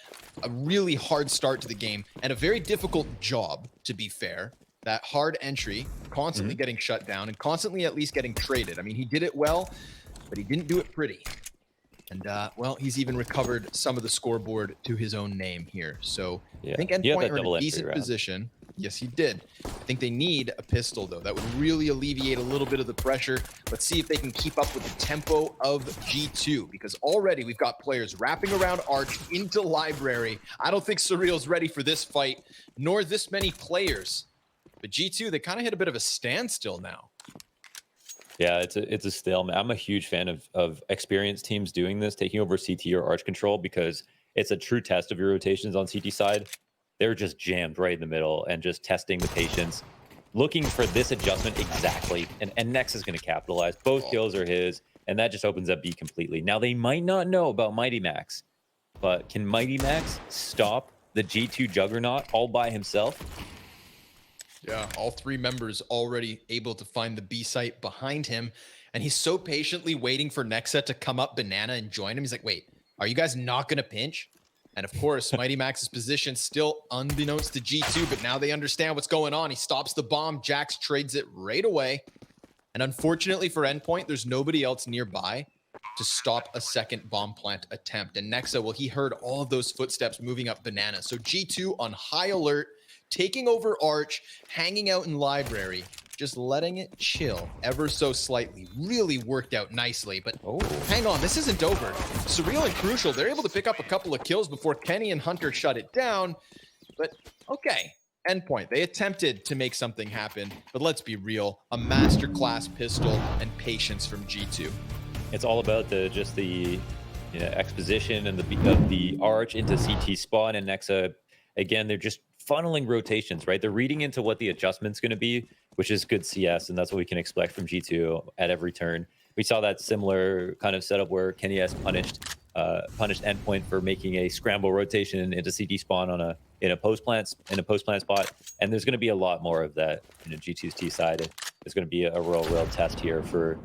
a really hard start to the game and a very difficult job, to be fair. That hard entry, constantly getting shut down and constantly at least getting traded. I mean, he did it well, but he didn't do it pretty. And, well, he's even recovered some of the scoreboard to his own name here. So I think Endpoint are in a decent position. Yes, he did. I think they need a pistol, though. That would really alleviate a little bit of the pressure. Let's see if they can keep up with the tempo of G2, because already we've got players wrapping around Arch into Library. I don't think Surreal's ready for this fight, nor this many players. But G2, they kind of hit a bit of a standstill now. Yeah, it's a stalemate. I'm a huge fan of experienced teams doing this, taking over CT or Arch control, because it's a true test of your rotations on CT side. They're just jammed right in the middle and just testing the patience, looking for this adjustment exactly. And Nex is going to capitalize. Both kills are his, and that just opens up B completely. Now, they might not know about Mighty Max, but can Mighty Max stop the G2 juggernaut all by himself? Yeah, all three members already able to find the B site behind him. And he's so patiently waiting for Nexa to come up banana and join him. He's like, wait, are you guys not going to pinch? And of course, Mighty Max's position still unbeknownst to G2, but now they understand what's going on. He stops the bomb. Jax trades it right away. And unfortunately for Endpoint, there's nobody else nearby to stop a second bomb plant attempt. And Nexa, well, he heard all of those footsteps moving up banana. So G2 on high alert, taking over Arch, hanging out in Library, just letting it chill ever so slightly. Really worked out nicely, but hang on, this isn't over. Surreal and Crucial, they're able to pick up a couple of kills before Kenny and Hunter shut it down. But okay, Endpoint, they attempted to make something happen, but let's be real, a masterclass pistol and patience from G2. It's all about the exposition and the Arch into CT spawn, and Nexa, again, they're just funneling rotations, right? They're reading into what the adjustment's going to be, which is good CS, and that's what we can expect from G2 at every turn. We saw that similar kind of setup where Kenny S punished Endpoint for making a scramble rotation into CT spawn in a post plant spot, and there's going to be a lot more of that in G2's T side. It's going to be a real test here for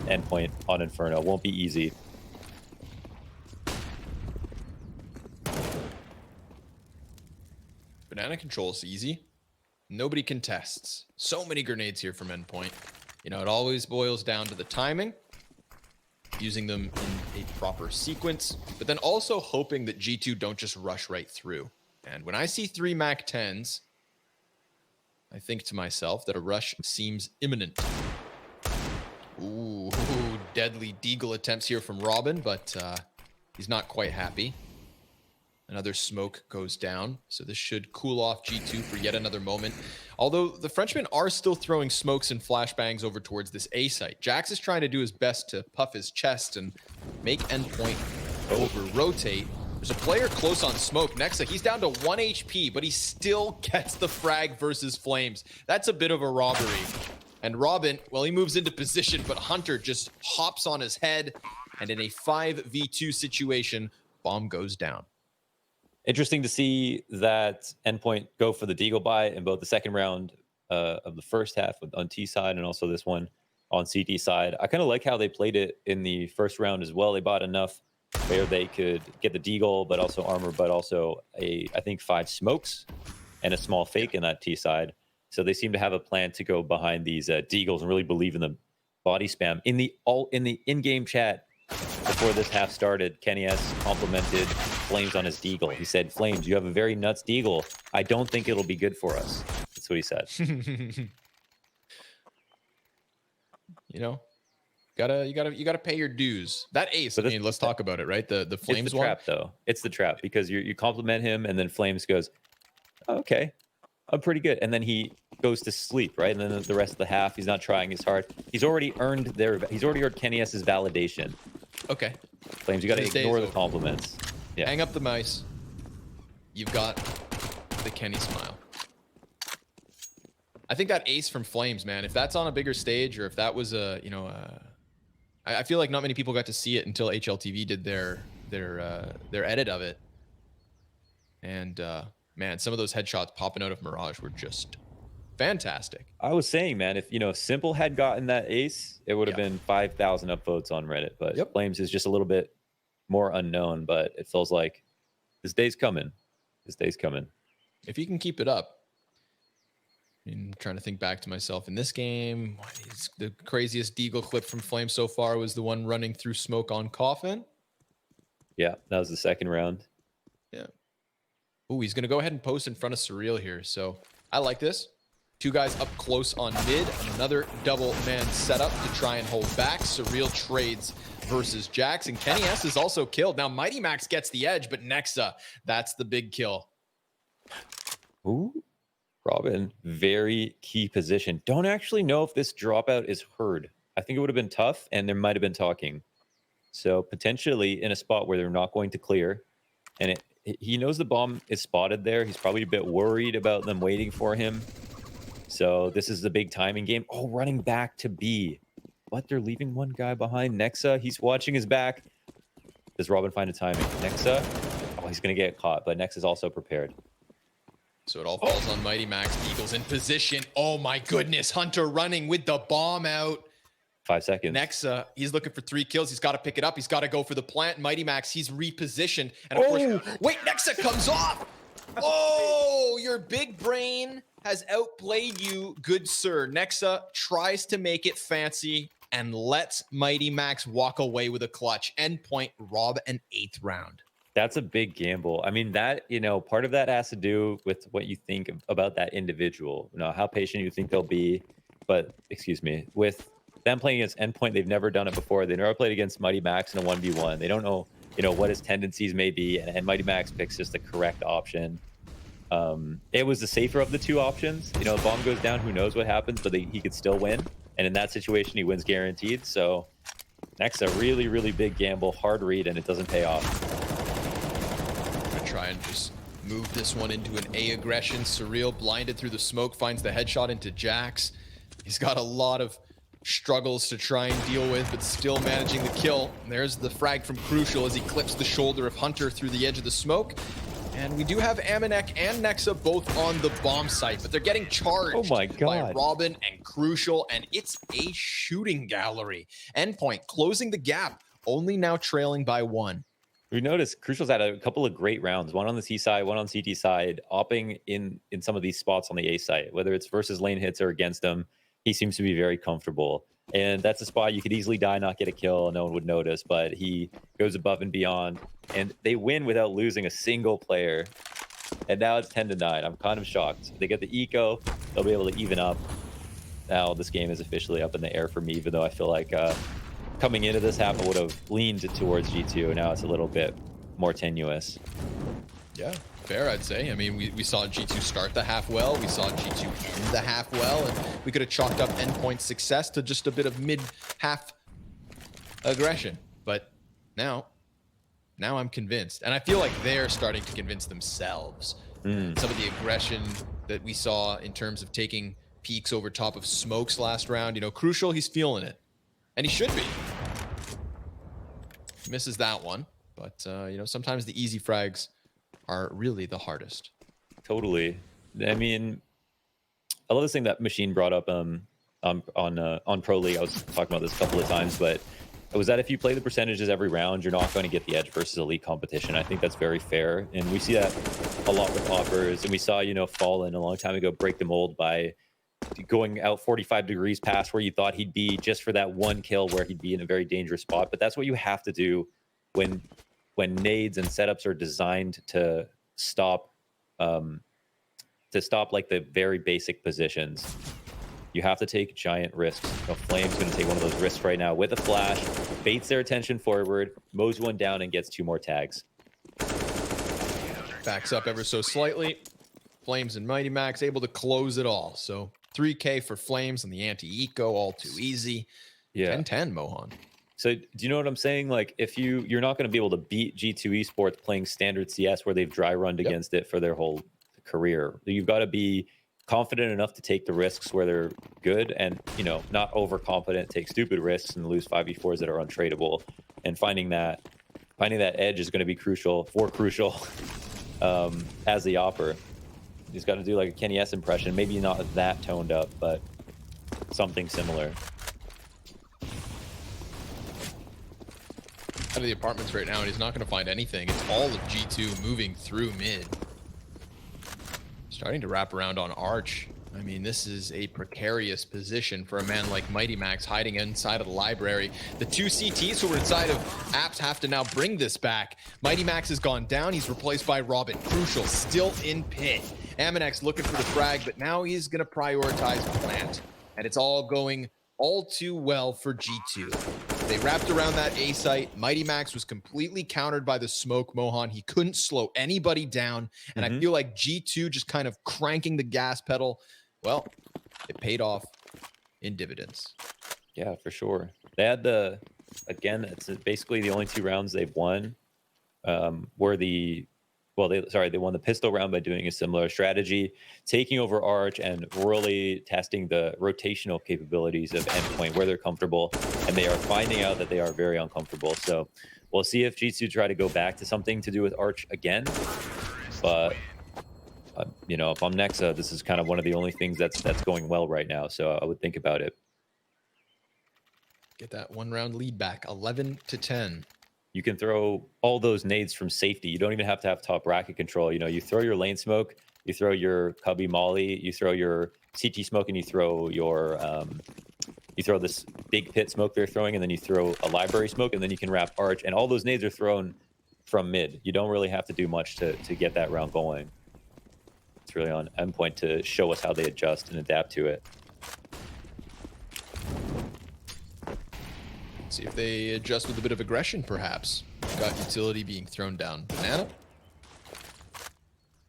Endpoint on Inferno. Won't be easy. Banana control's easy. Nobody contests. So many grenades here from Endpoint. You know, it always boils down to the timing, using them in a proper sequence, but then also hoping that G2 don't just rush right through. And when I see 3 Mac 10s, I think to myself that a rush seems imminent. Ooh, deadly deagle attempts here from Robin, but he's not quite happy. Another smoke goes down, so this should cool off G2 for yet another moment. Although the Frenchmen are still throwing smokes and flashbangs over towards this A site. Jax is trying to do his best to puff his chest and make Endpoint over-rotate. There's a player close on smoke. Nexa, he's down to 1 HP, but he still gets the frag versus Flames. That's a bit of a robbery. And Robin, well, he moves into position, but Hunter just hops on his head. And in a 5v2 situation, bomb goes down. Interesting to see that Endpoint go for the deagle buy in both the second round of the first half on T side and also this one on CT side. I kind of like how they played it in the first round as well. They bought enough where they could get the deagle, but also armor, but also I think 5 smokes and a small fake in that T side. So they seem to have a plan to go behind these deagles and really believe in the body spam. In the in-game chat before this half started, Kenny S complimented Flames on his deagle. He said, "Flames, you have a very nuts deagle. I don't think it'll be good for us." That's what he said. You know, you gotta pay your dues. That ace, I mean, let's talk about it, right? The Flames it's the one. trap, though. It's the trap because you compliment him, and then Flames goes, "Okay, I'm pretty good," and then he goes to sleep, right? And then the rest of the half, he's not trying as hard. He's already earned Kenny S's validation. Okay. Flames, you got to ignore the compliments. Yeah. Hang up the mice. You've got the Kenny smile. I think that ace from Flames, man, if that's on a bigger stage or if that was I feel like not many people got to see it until HLTV did their edit of it. And man, some of those headshots popping out of Mirage were just fantastic. I was saying, man, if Simple had gotten that ace, it would have been 5,000 upvotes on Reddit. But Flames is just a little bit more unknown, but it feels like this day's coming. This day's coming. If he can keep it up. I'm trying to think back to myself in this game. The craziest deagle clip from Flame so far was the one running through smoke on Coffin. Yeah, that was the second round. Yeah. Ooh, he's going to go ahead and post in front of Surreal here. So I like this. 2 guys up close on mid. Another double man setup to try and hold back. Surreal trades versus Jax. And Kenny S is also killed. Now Mighty Max gets the edge, but Nexa, that's the big kill. Ooh, Robin, very key position. Don't actually know if this dropout is heard. I think it would have been tough, and there might have been talking. So potentially in a spot where they're not going to clear, and he knows the bomb is spotted there. He's probably a bit worried about them waiting for him. So this is the big timing game. Oh, running back to B. But they're leaving one guy behind. Nexa, he's watching his back. Does Robin find a timing? Nexa, oh, he's going to get caught, but Nexa's also prepared. So it all falls on Mighty Max. Eagles in position. Oh my goodness. Hunter running with the bomb out. 5 seconds. Nexa, he's looking for 3 kills. He's got to pick it up. He's got to go for the plant. Mighty Max, he's repositioned. And of course, wait, Nexa comes off. Oh, your big brain has outplayed you, good sir. Nexa tries to make it fancy and lets Mighty Max walk away with a clutch. Endpoint rob an 8th round. That's a big gamble. I mean, that, part of that has to do with what you think about that individual, how patient you think they'll be. But, excuse me, with them playing against Endpoint, they've never done it before. They never played against Mighty Max in a 1v1. They don't know, what his tendencies may be. And Mighty Max picks just the correct option. It was the safer of the 2 options. The bomb goes down, who knows what happens, but he could still win. And in that situation, he wins guaranteed. So, next, a really, really big gamble, hard read, and it doesn't pay off. Try and just move this one into an A aggression. Surreal blinded through the smoke, finds the headshot into Jax. He's got a lot of struggles to try and deal with, but still managing the kill. And there's the frag from Crucial as he clips the shoulder of Hunter through the edge of the smoke. And we do have Amanek and Nexa both on the bomb site, but they're getting charged by Robin and Crucial, and it's a shooting gallery. Endpoint closing the gap, only now trailing by 1. We noticed Crucial's had a couple of great rounds, one on the C side, one on CT side, opping in some of these spots on the A side, whether it's versus lane hits or against them. He seems to be very comfortable. And that's a spot you could easily die, not get a kill, and no one would notice, but he goes above and beyond. And they win without losing a single player. And now it's 10-9. I'm kind of shocked. They get the eco, they'll be able to even up. Now this game is officially up in the air for me, even though I feel like coming into this half, I would have leaned towards G2. Now it's a little bit more tenuous. Yeah, fair, I'd say. I mean, we saw G2 start the half well. We saw G2 end the half well. And we could have chalked up Endpoint's success to just a bit of mid-half aggression. But now I'm convinced. And I feel like they're starting to convince themselves. Some of the aggression that we saw in terms of taking peaks over top of smokes last round. Crucial, he's feeling it. And he should be. Misses that one. But, sometimes the easy frags are really the hardest. Totally. I mean, I love this thing that Machine brought up on Pro League. I was talking about this a couple of times, but it was that if you play the percentages every round, you're not going to get the edge versus elite competition. I think that's very fair. And we see that a lot with offers. And we saw, Fallen a long time ago break the mold by going out 45 degrees past where you thought he'd be just for that one kill where he'd be in a very dangerous spot. But that's what you have to do when nades and setups are designed to stop like the very basic positions. You have to take giant risks. Flame's going to take one of those risks right now with a flash, baits their attention forward, mows one down, and gets 2 more tags. Backs up ever so slightly. Flames and Mighty Max able to close it all. So 3K for Flames and the anti-eco, all too easy. Yeah. 10-10, Mohan. So do you know what I'm saying? Like, if you're not going to be able to beat G2 Esports playing standard CS where they've dry runned against it for their whole career. You've got to be confident enough to take the risks where they're good and, not overconfident, take stupid risks and lose 5v4s that are untradeable. And finding that edge is going to be crucial as the offer. He's got to do like a Kenny S impression, maybe not that toned up, but something similar. Out of the apartments right now, and he's not going to find anything. It's all of G2 moving through mid. Starting to wrap around on Arch. I mean, this is a precarious position for a man like Mighty Max hiding inside of the library. The 2 CTs who were inside of Apps have to now bring this back. Mighty Max has gone down. He's replaced by Robin. Crucial still in pit. Aminex looking for the frag, but now he's going to prioritize plant. And it's all going all too well for G2. They wrapped around that A site. Mighty Max was completely countered by the smoke, Mohan. He couldn't slow anybody down. And I feel like G2 just kind of cranking the gas pedal. Well, it paid off in dividends. Yeah, for sure. They had again, it's basically the only 2 rounds they've won were they won the pistol round by doing a similar strategy, taking over Arch and really testing the rotational capabilities of Endpoint where they're comfortable, and they are finding out that they are very uncomfortable. So we'll see if G2 try to go back to something to do with Arch again. But you know, if I'm Nexa, this is kind of one of the only things that's going well right now. So I would think about it. Get that 1-round lead back, 11-10. You can throw all those nades from safety. You don't even have to have top bracket control. You know, you throw your lane smoke, you throw your cubby molly, you throw your CT smoke, and you throw your this big pit smoke they're throwing, and then you throw a library smoke, and then you can wrap Arch, and all those nades are thrown from mid. You don't really have to do much to get that round going. It's really on Endpoint to show us how they adjust and adapt to it. See if they adjust with a bit of aggression, perhaps. Got utility being thrown down. Banana.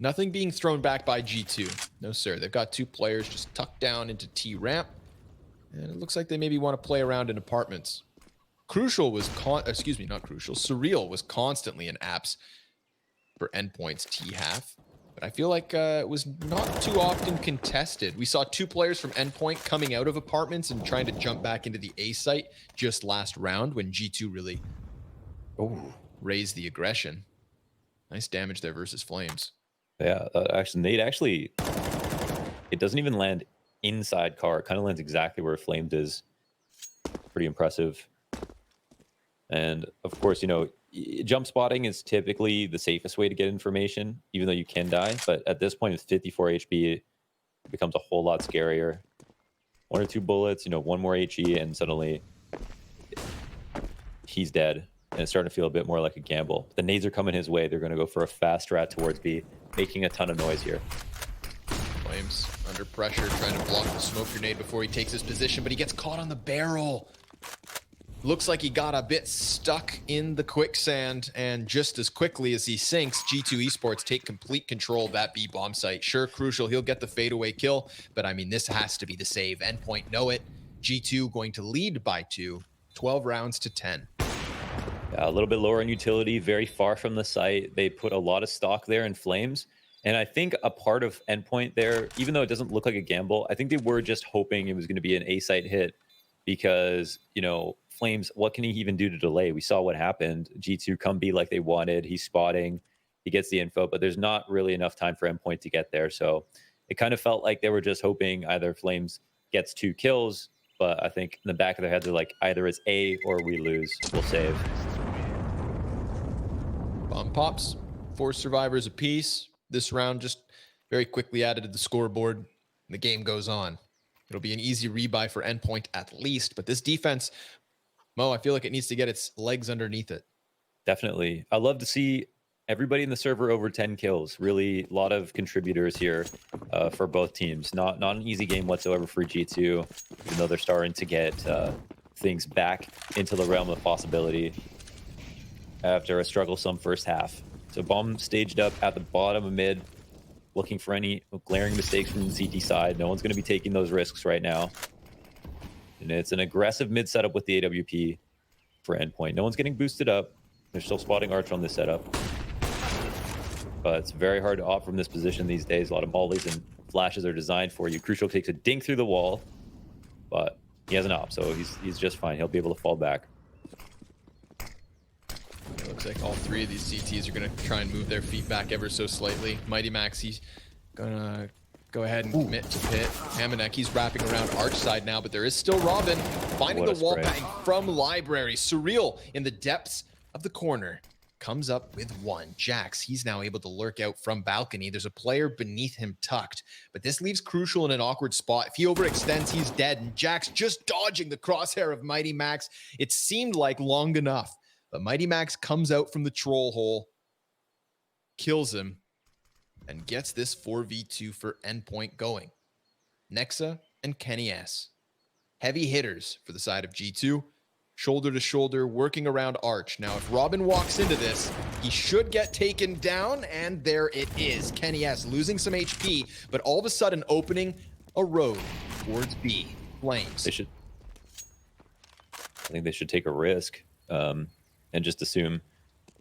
Nothing being thrown back by G2. No, sir. They've got 2 players just tucked down into T ramp. And it looks like they maybe want to play around in apartments. Crucial was not Crucial. Surreal was constantly in apps for Endpoint's T half. But I feel like it was not too often contested. We saw 2 players from Endpoint coming out of apartments and trying to jump back into the A site just last round when G2 really raised the aggression. Nice damage there versus Flames. Yeah, actually, it doesn't even land inside car. It kind of lands exactly where Flames is. Pretty impressive. And of course, you know, jump spotting is typically the safest way to get information, even though you can die. But at this point, with 54 HP, it becomes a whole lot scarier. 1 or 2 bullets, you know, 1 more HE, and suddenly he's dead. And it's starting to feel a bit more like a gamble. The nades are coming his way. They're going to go for a fast strat towards B, making a ton of noise here. Flames under pressure, trying to block the smoke grenade before he takes his position, but he gets caught on the barrel. Looks like he got a bit stuck in the quicksand, and just as quickly as he sinks, G2 Esports take complete control of that B bomb site. Sure, Crucial, he'll get the fadeaway kill, but I mean, this has to be the save. Endpoint know it. G2 going to lead by 2, 12 rounds to 10. A little bit lower in utility, very far from the site. They put a lot of stock there in Flames. And I think a part of Endpoint there, even though it doesn't look like a gamble, I think they were just hoping it was going to be an A site hit because, you know, Flames, what can he even do to delay? We saw what happened. G2 come be like they wanted. He's spotting. He gets the info, but there's not really enough time for Endpoint to get there. So it kind of felt like they were just hoping either Flames gets 2 kills, but I think in the back of their heads, they're like, either it's A or we lose. We'll save. Bomb pops, 4 survivors apiece. This round just very quickly added to the scoreboard. And the game goes on. It'll be an easy rebuy for Endpoint at least, but this defense, Mo, I feel like it needs to get its legs underneath it. Definitely. I love to see everybody in the server over 10 kills. Really, a lot of contributors here for both teams. Not an easy game whatsoever for G2, even though they're starting to get things back into the realm of possibility after a strugglesome first half. So bomb staged up at the bottom of mid, looking for any glaring mistakes from the CT side. No one's going to be taking those risks right now. And it's an aggressive mid setup with the AWP for Endpoint. No one's getting boosted up. They're still spotting Arch on this setup. But it's very hard to opt from this position these days. A lot of mollies and flashes are designed for you. Crucial takes a dink through the wall, but he has an op, so he's just fine. He'll be able to fall back. It looks like all 3 of these CTs are going to try and move their feet back ever so slightly. Mighty Max, he's going to go ahead and commit to pit. Hamanek, he's wrapping around Arch side now, but there is still Robin finding the wall bang from Library. Surreal in the depths of the corner. Comes up with 1. Jax, he's now able to lurk out from balcony. There's a player beneath him tucked, but this leaves Crucial in an awkward spot. If he overextends, he's dead, and Jax just dodging the crosshair of Mighty Max. It seemed like long enough, but Mighty Max comes out from the troll hole, kills him, and gets this 4v2 for Endpoint going. Nexa and Kenny S. Heavy hitters for the side of G2. Shoulder to shoulder, working around Arch. Now, if Robin walks into this, he should get taken down, and there it is. Kenny S losing some HP, but all of a sudden opening a road towards B. Flames. I think they should take a risk and just assume.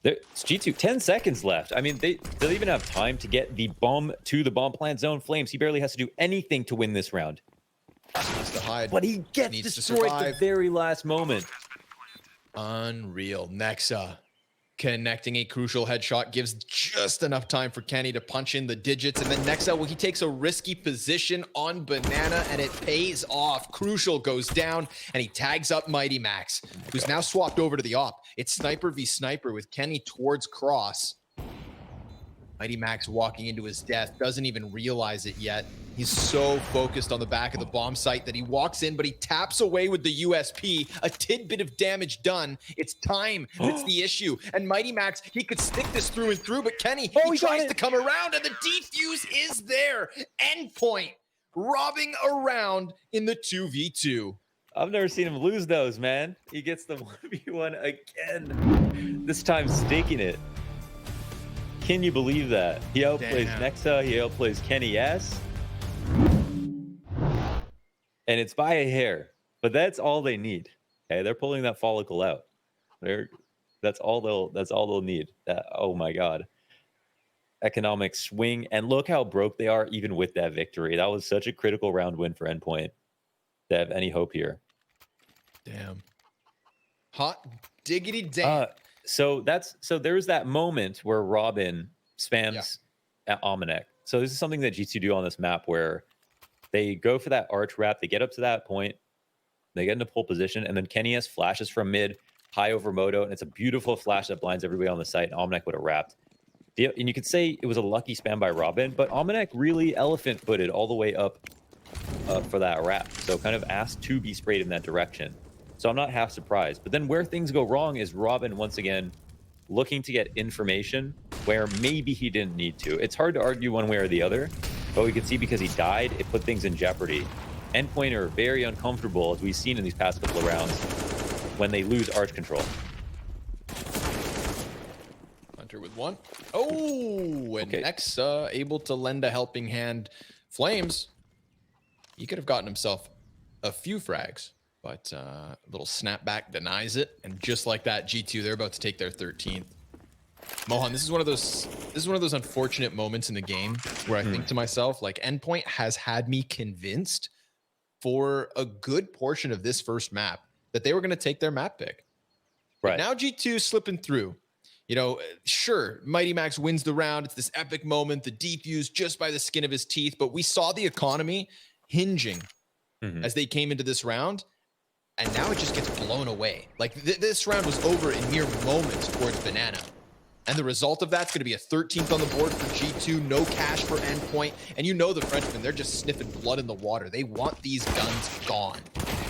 It's G2, 10 seconds left. I mean, they'll even have time to get the bomb to the bomb plant zone. Flames, he barely has to do anything to win this round. He needs to hide. But he gets Needs to destroyed at the survive. very last moment. Unreal. Nexa connecting a crucial headshot, gives just enough time for Kenny to punch in the digits, and then Nexa, well, he takes a risky position on Banana, and it pays off. Crucial goes down, and he tags up Mighty Max, who's now swapped over to the op. It's sniper v sniper with Kenny towards Cross. Mighty Max walking into his death, doesn't even realize it yet. He's so focused on the back of the bomb site that he walks in, but he taps away with the USP. A tidbit of damage done. It's time that's the issue. And Mighty Max, he could stick this through and through, but Kenny, he tries to come around, and the defuse is there. Endpoint robbing around in the 2v2. I've never seen him lose those, man. He gets the 1v1 again. This time staking it. Can you believe that? He outplays Nexa, he outplays Kenny S. And it's by a hair, but that's all they need. Okay, they're pulling that follicle out. That's all they'll need. Oh my god. Economic swing, and look how broke they are even with that victory. That was such a critical round win for Endpoint to have any hope here. Damn. Hot diggity damn. So there's that moment where Robin spams at Almanac. So this is something that G2 do on this map where they go for that arch wrap, they get up to that point, they get into pole position, and then Kenny S flashes from mid, high over Moto, and it's a beautiful flash that blinds everybody on the site, and Almanac would have wrapped. And you could say it was a lucky spam by Robin, but Almanac really elephant-footed all the way up for that wrap. So kind of asked to be sprayed in that direction. So I'm not half surprised. But then where things go wrong is Robin, once again, looking to get information where maybe he didn't need to. It's hard to argue one way or the other, but we could see because he died, it put things in jeopardy. Endpoint are very uncomfortable, as we've seen in these past couple of rounds, when they lose arch control. Hunter with one. Oh, and Nexa able to lend a helping hand. Flames, he could have gotten himself a few frags, but a little snapback denies it. And just like that, G2, they're about to take their 13th. Mohan, this is one of those unfortunate moments in the game where I think to myself, like, Endpoint has had me convinced for a good portion of this first map that they were going to take their map pick. Right. But now G2 slipping through. You know, sure, Mighty Max wins the round. It's this epic moment, the defuse just by the skin of his teeth. But we saw the economy hinging as they came into this round. And now it just gets blown away. Like, this round was over in mere moments towards Banana. And the result of that's going to be a 13th on the board for G2, no cash for Endpoint. And you know the Frenchmen, they're just sniffing blood in the water. They want these guns gone.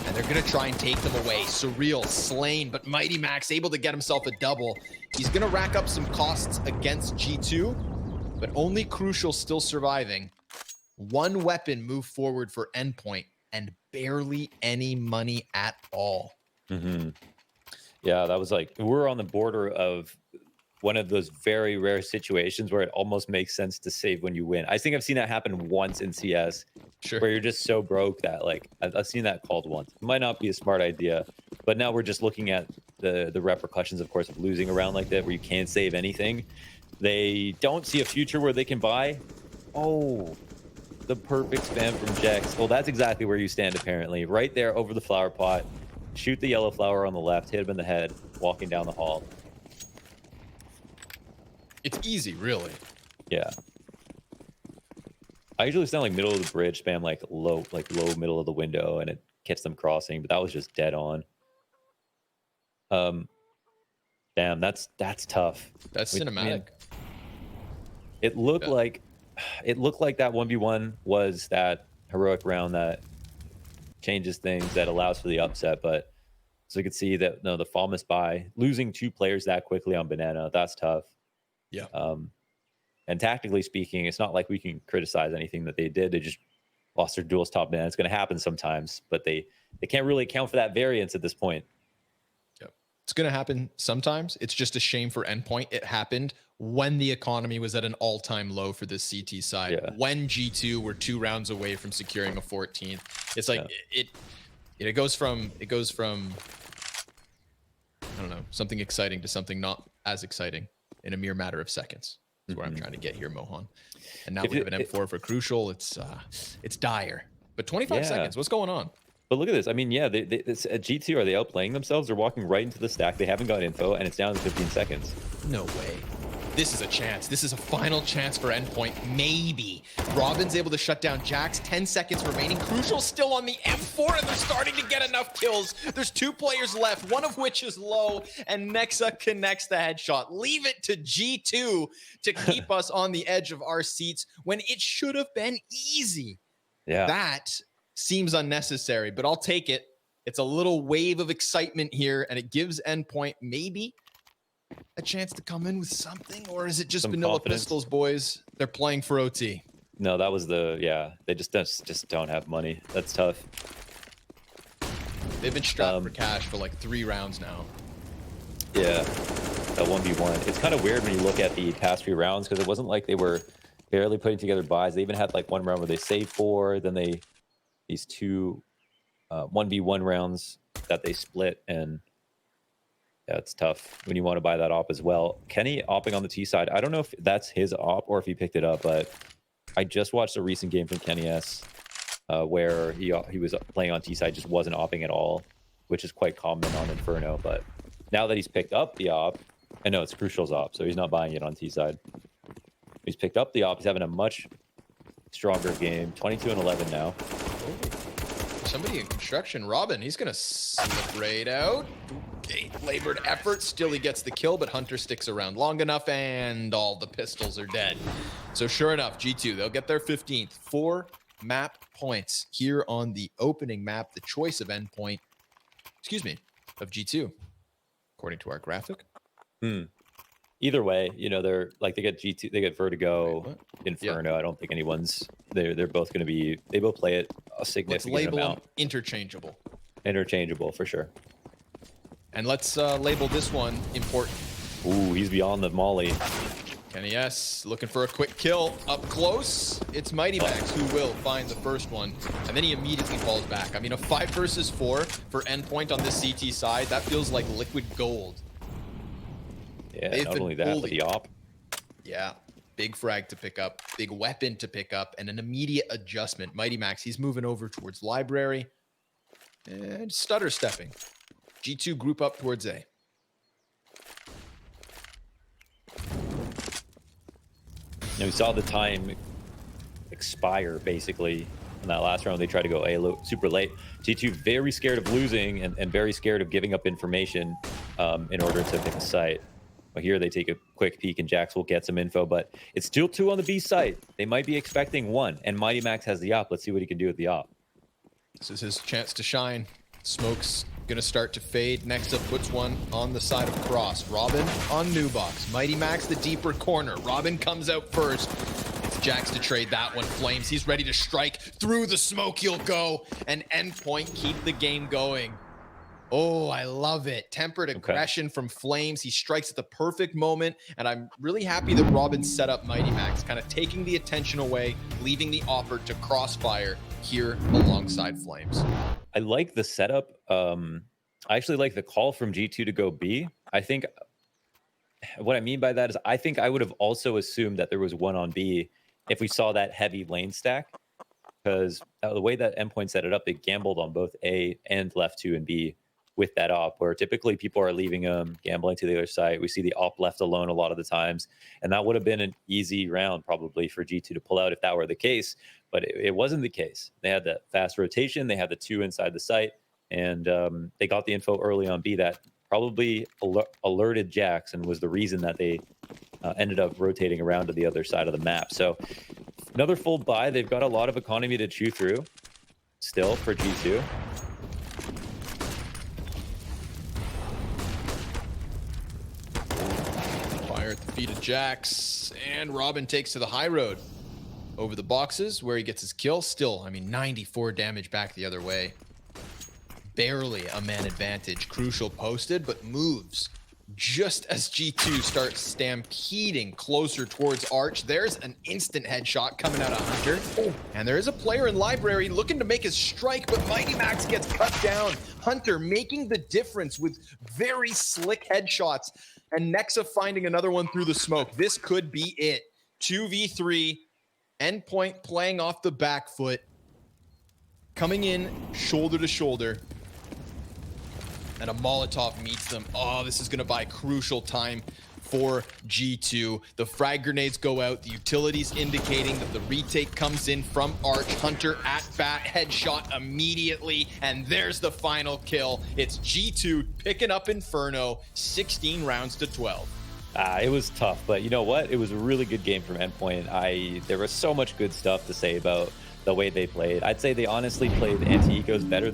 And they're going to try and take them away. Surreal, slain, but Mighty Max able to get himself a double. He's going to rack up some costs against G2, but only Crucial still surviving. One weapon move forward for Endpoint, and barely any money at all. Yeah, that was like, we're on the border of one of those very rare situations where it almost makes sense to save when you win. I think I've seen that happen once in CS, where you're just so broke that, like, I've seen that called once. It might not be a smart idea, but now we're just looking at the repercussions, of course, of losing a round like that, where you can't save anything. They don't see a future where they can buy. Oh, the perfect spam from Jex. Well, that's exactly where you stand, apparently. Right there over the flower pot. Shoot the yellow flower on the left, hit him in the head, walking down the hall. It's easy, really. Yeah. I usually stand like middle of the bridge, spam like low middle of the window, and it gets them crossing, but that was just dead on. Damn, that's tough. That's cinematic. I mean, it looked like that 1v1 was that heroic round that changes things, that allows for the upset, but so you could see that the fall missed by losing two players that quickly on Banana. That's tough. Yeah. And tactically speaking, it's not like we can criticize anything that they did. They just lost their duelist top man. It's going to happen sometimes, but they can't really account for that variance at this point. Yep. It's going to happen sometimes. It's just a shame for Endpoint. It happened when the economy was at an all-time low for this CT side. Yeah. When G2 were 2 rounds away from securing a 14th. It's like it goes from I don't know, something exciting to something not as exciting in a mere matter of seconds. That's where I'm trying to get here, Mohan. And now we have an M4 for Crucial. It's dire. But 25 seconds. What's going on? But look at this. I mean, yeah, it's at G2, are they outplaying themselves? They're walking right into the stack. They haven't got info, and it's down to 15 seconds. No way. This is a chance. This is a final chance for Endpoint. Maybe. Robin's able to shut down Jax. 10 seconds remaining. Crucial still on the M4, and they're starting to get enough kills. There's 2 players left, one of which is low, and Nexa connects the headshot. Leave it to G2 to keep us on the edge of our seats when it should have been easy. Yeah. That seems unnecessary, but I'll take it. It's a little wave of excitement here, and it gives Endpoint maybe a chance to come in with something, or is it just vanilla pistols, boys? They're playing for OT. No, that was they just don't have money. That's tough. They've been strapped for cash for like 3 rounds now. Yeah, that 1v1. It's kind of weird when you look at the past few rounds, because it wasn't like they were barely putting together buys. They even had like one round where they saved 4, then these 2 1v1 rounds that they split, and yeah, it's tough when you want to buy that op as well. Kenny opping on the T side. I don't know if that's his op or if he picked it up, but I just watched a recent game from Kenny S where he was playing on T side, just wasn't opping at all, which is quite common on Inferno. But now that he's picked up the op, I know it's Crucial's op, so he's not buying it on T side. He's picked up the op. He's having a much stronger game. 22-11 now. Somebody in construction. Robin, he's going to slip right out. Okay, labored effort. Still he gets the kill, but Hunter sticks around long enough, and all the pistols are dead. So sure enough, G2, they'll get their 15th. 4 map points here on the opening map. The choice of Endpoint, of G2, according to our graphic. Either way, you know, they're like, they get G2, they get Vertigo, Inferno. Yeah. I don't think anyone's, they're both going to be, they both play it a significant label amount. Them interchangeable. Interchangeable for sure. And let's label this one important. Ooh, he's beyond the molly. Kenny S looking for a quick kill up close. It's Mighty Max who will find the first one, and then he immediately falls back. I mean, a 5 versus 4 for Endpoint on this CT side, that feels like liquid gold. Yeah, not only that, but the op. Yeah, big frag to pick up, big weapon to pick up, and an immediate adjustment. Mighty Max, he's moving over towards Library and stutter stepping. G2 group up towards A. Now we saw the time expire basically in that last round. They tried to go A super late. G2 very scared of losing and very scared of giving up information in order to pick a site. Well, here they take a quick peek, and Jax will get some info, but it's still 2 on the B site. They might be expecting 1, and Mighty Max has the op. Let's see what he can do with the op. This is his chance to shine. Smoke's gonna start to fade. Next up puts one on the side of Cross. Robin on new box. Mighty Max the deeper corner. Robin comes out first. It's Jax to trade that one. Flames, he's ready to strike. Through the smoke he'll go. And Endpoint keep the game going. Oh, I love it. Tempered aggression from Flames. He strikes at the perfect moment, and I'm really happy that Robin set up Mighty Max, kind of taking the attention away, leaving the offer to Crossfire here alongside Flames. I like the setup. I actually like the call from G2 to go B. I think what I mean by that is I think I would have also assumed that there was 1 on B if we saw that heavy lane stack, because the way that Endpoint set it up, they gambled on both A and left 2 and B with that op, where typically people are leaving them, gambling to the other side. We see the op left alone a lot of the times, and that would have been an easy round probably for G2 to pull out if that were the case, but it wasn't the case. They had that fast rotation, they had the 2 inside the site, and they got the info early on B that probably alerted Jax and was the reason that they ended up rotating around to the other side of the map. So another full buy. They've got a lot of economy to chew through still for G2. TP to Jax, and Robin takes to the high road over the boxes where he gets his kill. Still, I mean, 94 damage back the other way. Barely a man advantage. Crucial posted, but moves just as G2 starts stampeding closer towards Arch. There's an instant headshot coming out of Hunter. And there is a player in Library looking to make his strike, but Mighty Max gets cut down. Hunter making the difference with very slick headshots. And Nexa finding another one through the smoke. This could be it. 2v3. Endpoint playing off the back foot. Coming in shoulder to shoulder. And a Molotov meets them. Oh, this is going to buy crucial time for G2. The frag grenades go out. The utilities indicating that the retake comes in from Arch. Hunter at bat, headshot immediately. And there's the final kill. It's G2 picking up Inferno, 16 rounds to 12. It was tough, but you know what? It was a really good game from Endpoint. There was so much good stuff to say about the way they played. I'd say they honestly played anti-ecos better than